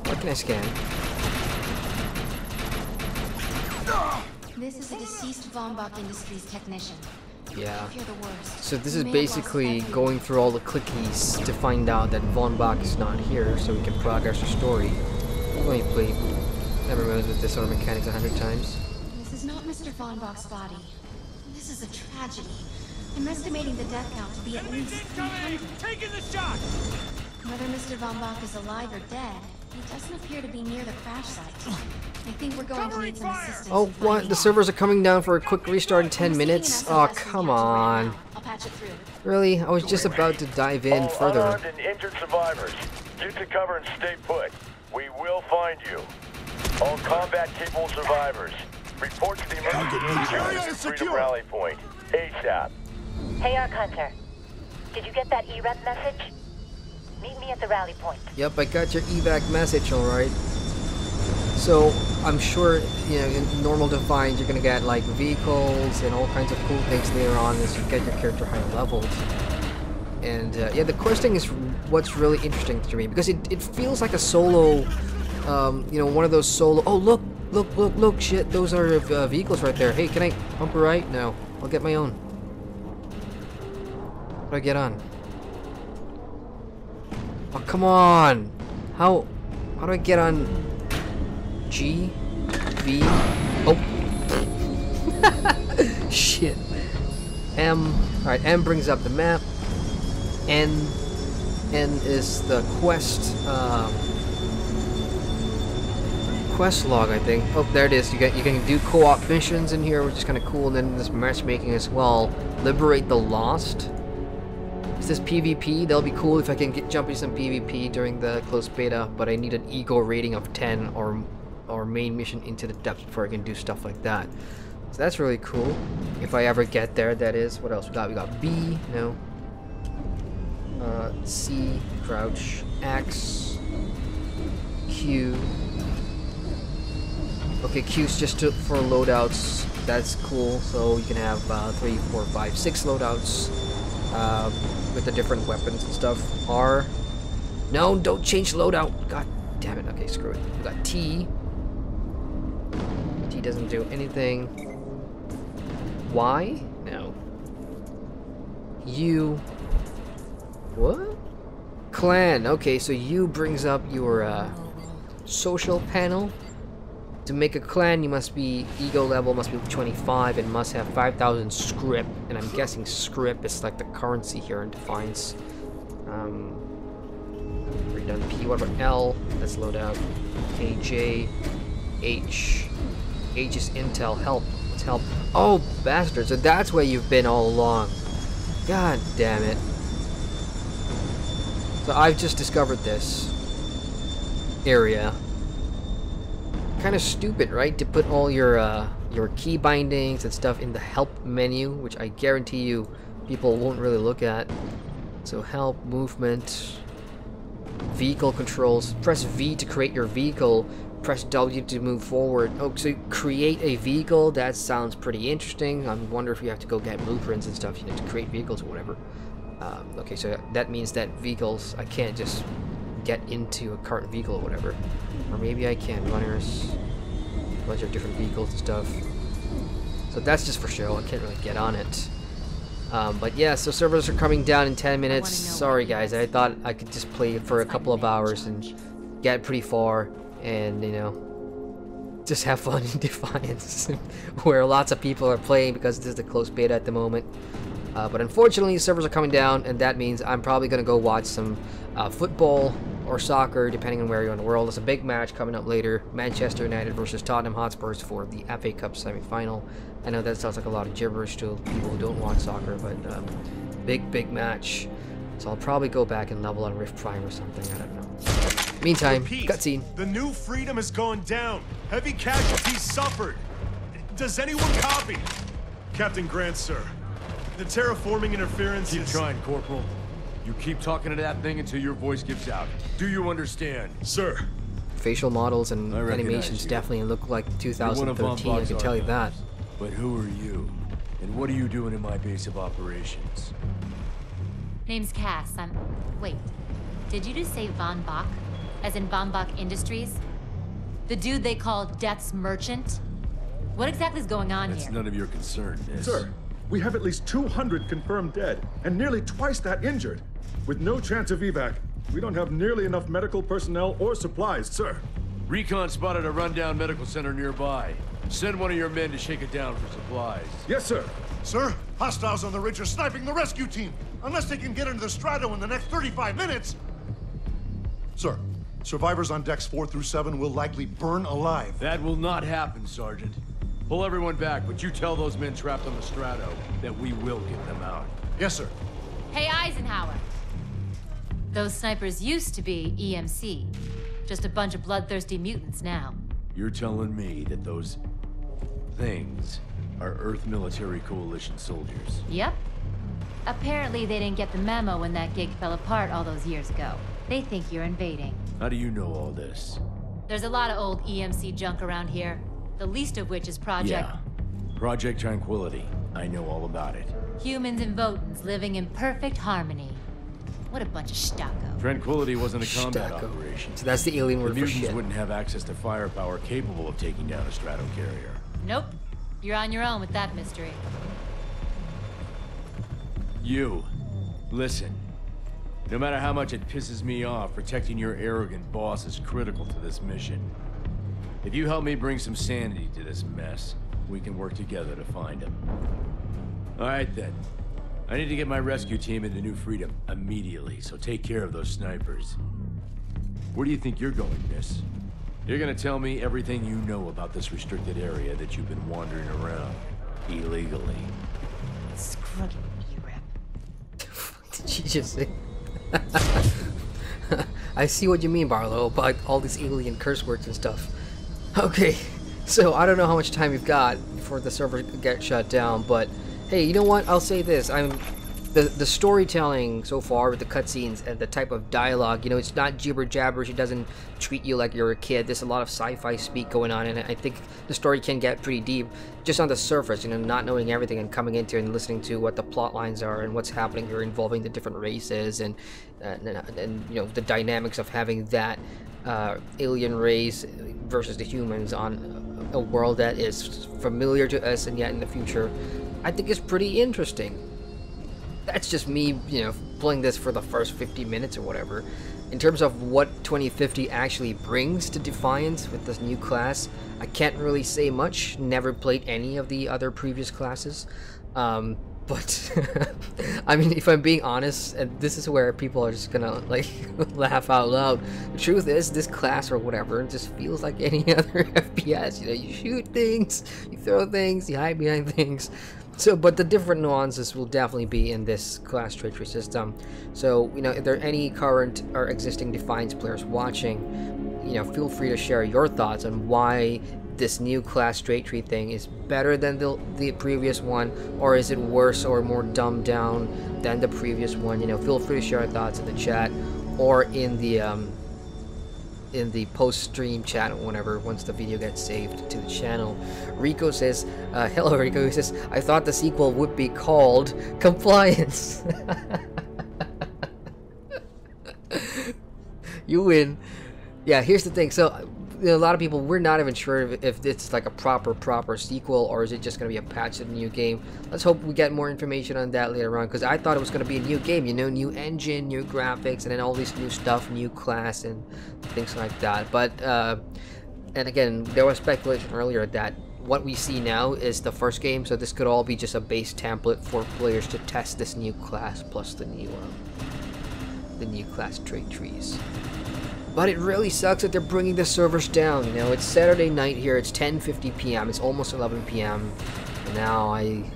What can I scan? This is a deceased Von Bach Industries technician. Yeah. If you're the worst, So this is basically going through all the clickies to find out that Von Bach is not here, so we can progress the story. I've only played MMOs with this sort of mechanics 100 times. This is not Mr. Von Bach's body. This is a tragedy. I'm estimating the death count to be at least 300. Taking the shot! Whether Mr. Von Bach is alive or dead, he doesn't appear to be near the crash site. I think we're going to need some assistance. Oh, what? The servers are coming down for a quick restart in 10 minutes? Oh, come on. I'll patch it through. Really? I was just about to dive in further. All unarmed and injured survivors, get to cover and stay put. We will find you. All combat-capable survivors, report to the emergency freedom rally point. ASAP. Hey, Arc Hunter. Did you get that EREP message? Meet me at the rally point. Yep, I got your evac message, alright. So, I'm sure, you know, in normal Defiance, you're gonna get, like, vehicles and all kinds of cool things later on as you get your character higher leveled. And, yeah, the questing is what's really interesting to me, because it feels like a solo, you know, one of those solo... Oh, look, shit, those are vehicles right there. Hey, can I bump a right? No, I'll get my own. How do I get on? Oh, come on! How do I get on... G? V? Oh! Shit. M. Alright, M brings up the map. N is the quest, quest log, I think. Oh, there it is. You can do co-op missions in here, which is kind of cool. And then this matchmaking as well. Liberate the Lost. Is this PvP? That'll be cool if I can jump into some PvP during the closed beta, but I need an ego rating of 10 or main mission into the depths before I can do stuff like that. So that's really cool. If I ever get there, that is. What else we got? We got B, no. C, crouch, X, Q. Okay, Q's just for loadouts. That's cool. So you can have 3, 4, 5, 6 loadouts with the different weapons and stuff. R. No, don't change loadout. God damn it. Okay, screw it. We got T. T doesn't do anything. Y? No. U. What? Clan. Okay, so U brings up your social panel. To make a clan, you must be ego level must be 25 and must have 5,000 scrip. And I'm guessing scrip is like the currency here in Defiance. We're done P. What about L? Let's load out. K, J, H. H is intel. Help. Let's help. Oh, bastard! So that's where you've been all along. God damn it. So I've just discovered this area. Kind of stupid, right? To put all your key bindings and stuff in the help menu, which I guarantee you people won't really look at. So help, movement, vehicle controls. Press V to create your vehicle. Press W to move forward. Oh, so create a vehicle? That sounds pretty interesting. I wonder if you have to go get blueprints and stuff, you know, to create vehicles or whatever. Okay, so that means that vehicles, I can't just get into a current vehicle or whatever. Or maybe I can. Runners, a bunch of different vehicles and stuff. So that's just for show. I can't really get on it. But yeah, so servers are coming down in 10 minutes. Sorry guys, I thought I could just play for a couple of hours and get pretty far and, you know, just have fun in Defiance, where lots of people are playing because this is the closed beta at the moment. But unfortunately, servers are coming down, and that means I'm probably going to go watch some football or soccer, depending on where you're in the world. There's a big match coming up later, Manchester United versus Tottenham Hotspurs for the FA Cup semi-final. I know that sounds like a lot of gibberish to people who don't watch soccer, but big match. So I'll probably go back and level on Rift Prime or something, I don't know. Meantime, cutscene. The New Freedom has gone down. Heavy casualties suffered. Does anyone copy? Captain Grant, sir. The terraforming interference Keep trying, Corporal. You keep talking to that thing until your voice gives out. Do you understand? Sir. Facial models and animations definitely look like 2013, I can tell you that. But who are you? And what are you doing in my base of operations? Name's Cass. Wait. Did you just say Von Bach? As in Von Bach Industries? The dude they call Death's Merchant? What exactly is going on here? That's none of your concern, miss. Sir, we have at least 200 confirmed dead, and nearly twice that injured. With no chance of evac, we don't have nearly enough medical personnel or supplies, sir. Recon spotted a rundown medical center nearby. Send one of your men to shake it down for supplies. Yes, sir. Sir, hostiles on the ridge are sniping the rescue team. Unless they can get into the Strato in the next 35 minutes. Sir, survivors on decks 4 through 7 will likely burn alive. That will not happen, Sergeant. Pull everyone back, but you tell those men trapped on the Strato that we will get them out. Yes, sir. Hey, Eisenhower. Those snipers used to be EMC. Just a bunch of bloodthirsty mutants now. You're telling me that those things are Earth Military Coalition soldiers? Yep. Apparently they didn't get the memo when that gig fell apart all those years ago. They think you're invading. How do you know all this? There's a lot of old EMC junk around here. The least of which is Project... Yeah. Project Tranquility. I know all about it. Humans and Votans living in perfect harmony. What a bunch of stucco. Tranquility wasn't a combat operation. So that's the alien word for shit. The mutants wouldn't have access to firepower capable of taking down a strato carrier. Nope. You're on your own with that mystery. You. Listen. No matter how much it pisses me off, protecting your arrogant boss is critical to this mission. If you help me bring some sanity to this mess, we can work together to find him. All right, then. I need to get my rescue team into New Freedom immediately, so take care of those snipers. Where do you think you're going, miss? You're gonna tell me everything you know about this restricted area that you've been wandering around illegally. Screw you, E-Rep. did you just say? I see what you mean, Barlow, about all these alien curse words and stuff. Okay, so I don't know how much time we've got before the server gets shut down, but hey, you know what? I'll say this. The storytelling so far with the cutscenes and the type of dialogue, you know, it's not jibber jabbers. It doesn't treat you like you're a kid. There's a lot of sci-fi speak going on, and I think the story can get pretty deep just on the surface, you know, not knowing everything and coming into and listening to what the plot lines are and what's happening here involving the different races and you know, the dynamics of having that alien race versus the humans on a world that is familiar to us and yet in the future. I think it's pretty interesting. That's just me, you know, playing this for the first 50 minutes or whatever. In terms of what 2050 actually brings to Defiance with this new class, I can't really say much. Never played any of the other previous classes. But, I mean, if I'm being honest, and this is where people are just gonna, like, laugh out loud. The truth is, this class or whatever, it just feels like any other FPS. You know, you shoot things, you throw things, you hide behind things. So, but the different nuances will definitely be in this class trait tree system. So, you know, if there are any current or existing Defiance players watching, you know, feel free to share your thoughts on why this new class trait tree thing is better than the previous one, or is it worse or more dumbed down than the previous one. You know, feel free to share your thoughts in the chat or in the post-stream chat whenever, once the video gets saved to the channel. Rico says, hello Rico, he says, I thought the sequel would be called Compliance. You win. Yeah, here's the thing. So, you know, a lot of people, we're not even sure if it's like a proper sequel, or is it just going to be a patch to the new game. Let's hope we get more information on that later on, because I thought it was going to be a new game, you know, new engine, new graphics, and then all this new stuff, new class, and things like that. But, and again, there was speculation earlier that what we see now is the first game, so this could all be just a base template for players to test this new class, plus the new class trait trees. But it really sucks that they're bringing the servers down. You know, it's Saturday night here. It's 10:50 p.m. It's almost 11 p.m. And now you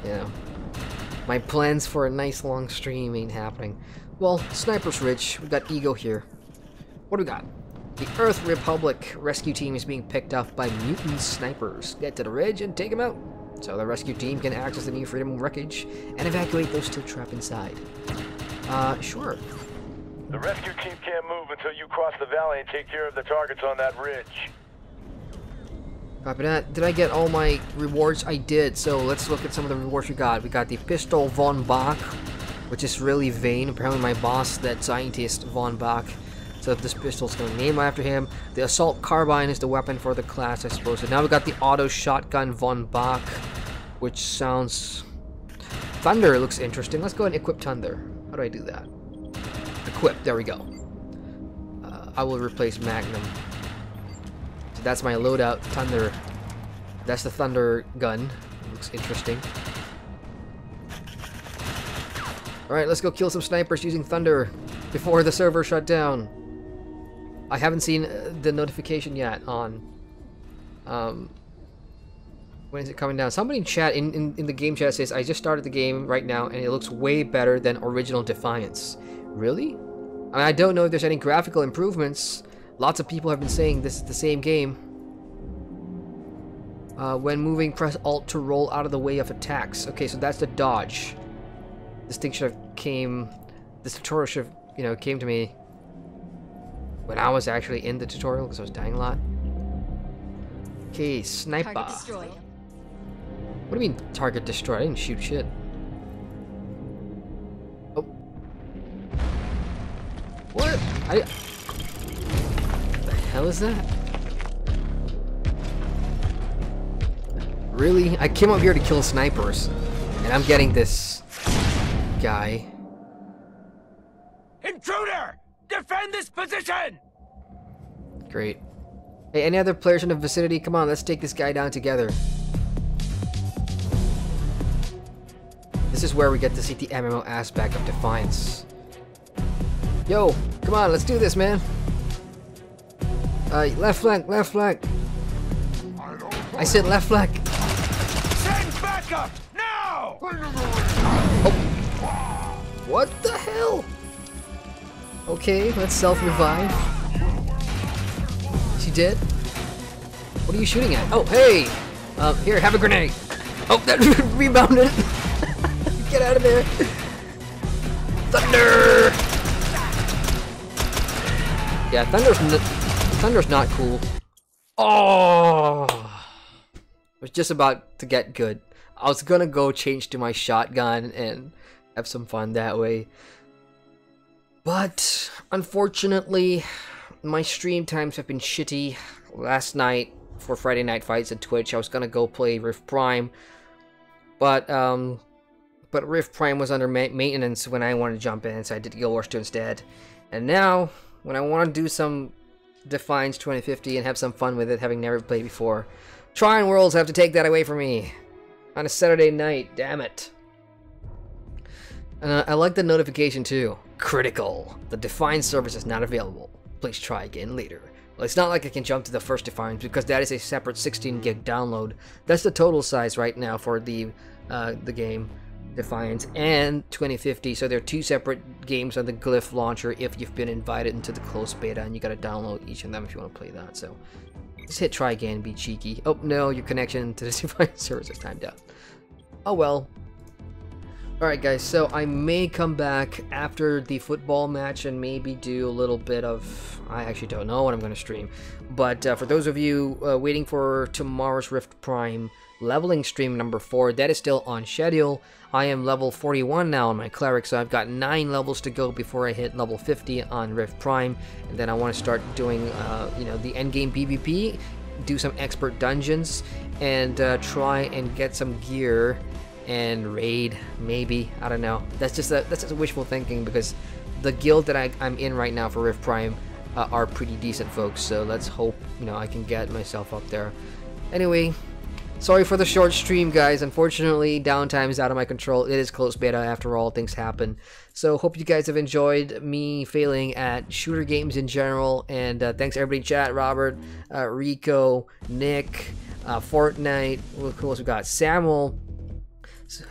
know, my plans for a nice long stream ain't happening. Well, Sniper's Ridge. We got Ego here. What do we got? The Earth Republic rescue team is being picked up by mutant snipers. Get to the ridge and take them out, so the rescue team can access the New Freedom wreckage and evacuate those still trapped inside. Sure. The rescue team can't move until you cross the valley and take care of the targets on that ridge. Copy that. Did I get all my rewards? I did. So let's look at some of the rewards we got. We got the pistol Von Bach, which is really vain. Apparently my boss, that scientist Von Bach, so this pistol's going to name after him. The assault carbine is the weapon for the class, I suppose. So now we got the auto shotgun Von Bach, which sounds... Thunder looks interesting. Let's go and equip Thunder. How do I do that? Equip, there we go. I will replace Magnum. So that's my loadout, Thunder. That's the Thunder gun. Looks interesting. Alright, let's go kill some snipers using Thunder before the server shut down. I haven't seen the notification yet on when is it coming down. Somebody in chat, in the game chat, says I just started the game right now and it looks way better than original Defiance. Really? I mean, I don't know if there's any graphical improvements. Lots of people have been saying this is the same game. When moving, press Alt to roll out of the way of attacks. Okay, so that's the dodge. This thing should have came... This tutorial should have, you know, came to me when I was actually in the tutorial, because I was dying a lot. Okay, sniper. Target destroyed. What do you mean, target destroyed? I didn't shoot shit. Oh. What? The hell is that? Really? I came up here to kill snipers, and I'm getting this guy. Intruder! Defend this position! Great. Hey, any other players in the vicinity? Come on, let's take this guy down together. This is where we get to see the MMO aspect of Defiance. Yo, come on, let's do this, man. Left flank, left flank. I said left flank. Send backup now! Oh. What the hell? Okay, let's self-revive. She did? What are you shooting at? Oh, hey! Here, have a grenade. Oh, that rebounded. Get out of there. Thunder! Yeah, Thunder's not cool. Oh! It was just about to get good. I was gonna go change to my shotgun and have some fun that way. But, unfortunately, my stream times have been shitty. Last night, for Friday Night Fights at Twitch, I was gonna go play Rift Prime. But Rift Prime was under maintenance when I wanted to jump in, so I did Guild Wars 2 instead. And now, when I want to do some Defiance 2050 and have some fun with it, having never played before, Trine Worlds have to take that away from me. On a Saturday night, damn it. And I like the notification too. Critical. The Defiance service is not available. Please try again later. Well, it's not like I can jump to the first Defiance because that is a separate 16 gig download. That's the total size right now for the game Defiance and 2050. So there are two separate games on the Glyph launcher if you've been invited into the closed beta, and you gotta download each of them if you want to play that. So just hit try again, be cheeky. Oh no, your connection to the Defiance service is timed out. Oh well. Alright guys, so I may come back after the football match and maybe do a little bit of... I actually don't know what I'm going to stream. But for those of you waiting for tomorrow's Rift Prime leveling stream number 4, that is still on schedule. I am level 41 now on my cleric, so I've got 9 levels to go before I hit level 50 on Rift Prime. And then I want to start doing, you know, the endgame PvP, do some expert dungeons, and try and get some gear and raid, maybe. I don't know. That's just wishful thinking, because the guild that I'm in right now for Rift Prime are pretty decent folks, so let's hope, you know, I can get myself up there. Anyway, sorry for the short stream, guys. Unfortunately, downtime is out of my control. It is closed beta after all, things happen. So hope you guys have enjoyed me failing at shooter games in general, and thanks everybody in chat: Robert, Rico, Nick, Fortnite, who else we got? Samuel.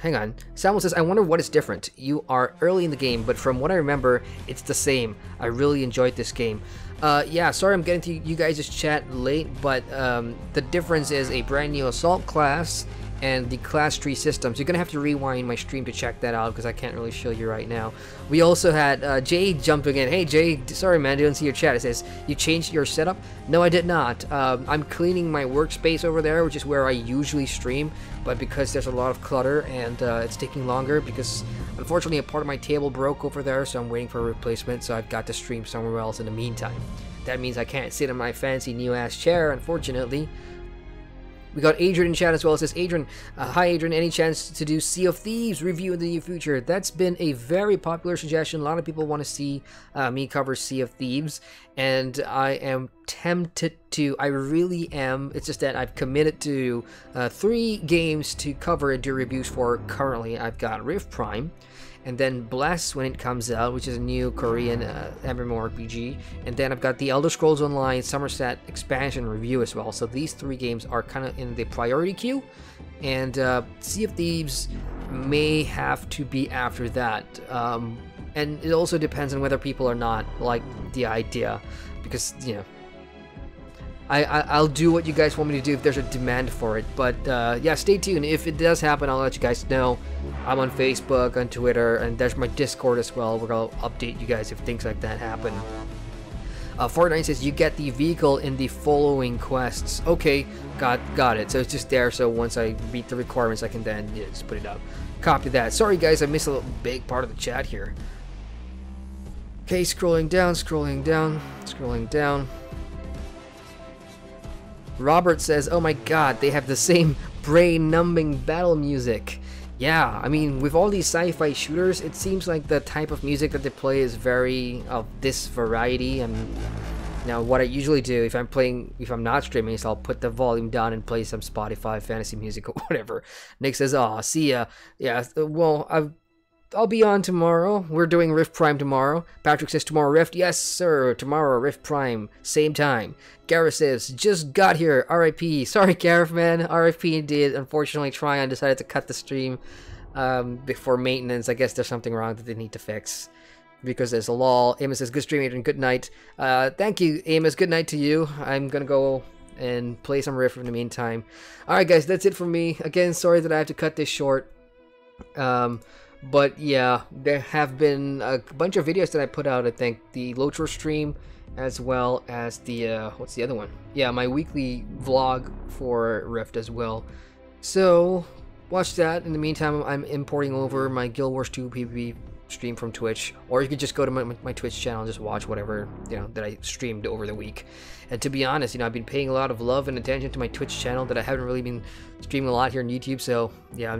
Hang on. Samuel says, I wonder what is different. You are early in the game, but from what I remember, it's the same. I really enjoyed this game. Yeah, sorry I'm getting to you guys' chat late, but the difference is a brand new assault class and the class tree system. So you're going to have to rewind my stream to check that out, because I can't really show you right now. We also had Jay jumping in. Hey Jay, sorry man, I didn't see your chat. It says, you changed your setup? No, I did not. I'm cleaning my workspace over there, which is where I usually stream, but because there's a lot of clutter and it's taking longer, because unfortunately a part of my table broke over there, so I'm waiting for a replacement, so I've got to stream somewhere else in the meantime. That means I can't sit in my fancy new ass chair, unfortunately. We got Adrian in chat as well. It says, Adrian, hi Adrian, any chance to do Sea of Thieves review in the near future? That's been a very popular suggestion. A lot of people want to see me cover Sea of Thieves, and I am tempted to. I really am. It's just that I've committed to 3 games to cover and do reviews for currently. I've got Rift Prime, and then Bless when it comes out, which is a new Korean MMORPG, and then I've got the Elder Scrolls Online Somerset expansion review as well. So these 3 games are kind of in the priority queue, and Sea of Thieves may have to be after that. And it also depends on whether people are not like the idea, because, you know, I'll do what you guys want me to do if there's a demand for it. But yeah, stay tuned. If it does happen, I'll let you guys know. I'm on Facebook, on Twitter, and there's my Discord as well, where I'll update you guys if things like that happen. Fortnite says you get the vehicle in the following quests. Okay, got it. So it's just there, so once I meet the requirements, I can then just put it up. Copy that. Sorry guys, I missed a little big part of the chat here. Okay, scrolling down. Robert says, oh my god, they have the same brain-numbing battle music. Yeah, I mean, with all these sci-fi shooters, it seems like the type of music that they play is very of this variety. And now what I usually do if I'm not streaming, is I'll put the volume down and play some Spotify fantasy music or whatever. Nick says, oh, see ya. Yeah, well, I'll be on tomorrow. We're doing Rift Prime tomorrow. Patrick says tomorrow Rift. Yes, sir. Tomorrow Rift Prime. Same time. Gareth says, just got here. RIP. Sorry, Gareth, man. RIP indeed. Unfortunately, Tryon decided to cut the stream. before maintenance. I guess there's something wrong that they need to fix. Because there's a lull. Amos says, good stream, Adrian. Good night. Thank you, Amos. Good night to you. I'm gonna go and play some Rift in the meantime. Alright, guys, that's it for me. Again, sorry that I have to cut this short. But yeah, there have been a bunch of videos that I put out. I think the Lotor stream, as well as the what's the other one? Yeah, my weekly vlog for Rift as well. So watch that. In the meantime, I'm importing over my Guild Wars 2 PvP stream from Twitch, or you could just go to my Twitch channel and just watch whatever, you know, that I streamed over the week. And to be honest, you know, I've been paying a lot of love and attention to my Twitch channel that I haven't really been streaming a lot here on YouTube. So yeah,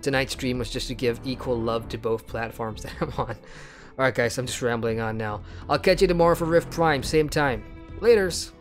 tonight's stream was just to give equal love to both platforms that I'm on. Alright guys, I'm just rambling on now. I'll catch you tomorrow for Rift Prime, same time. Laters!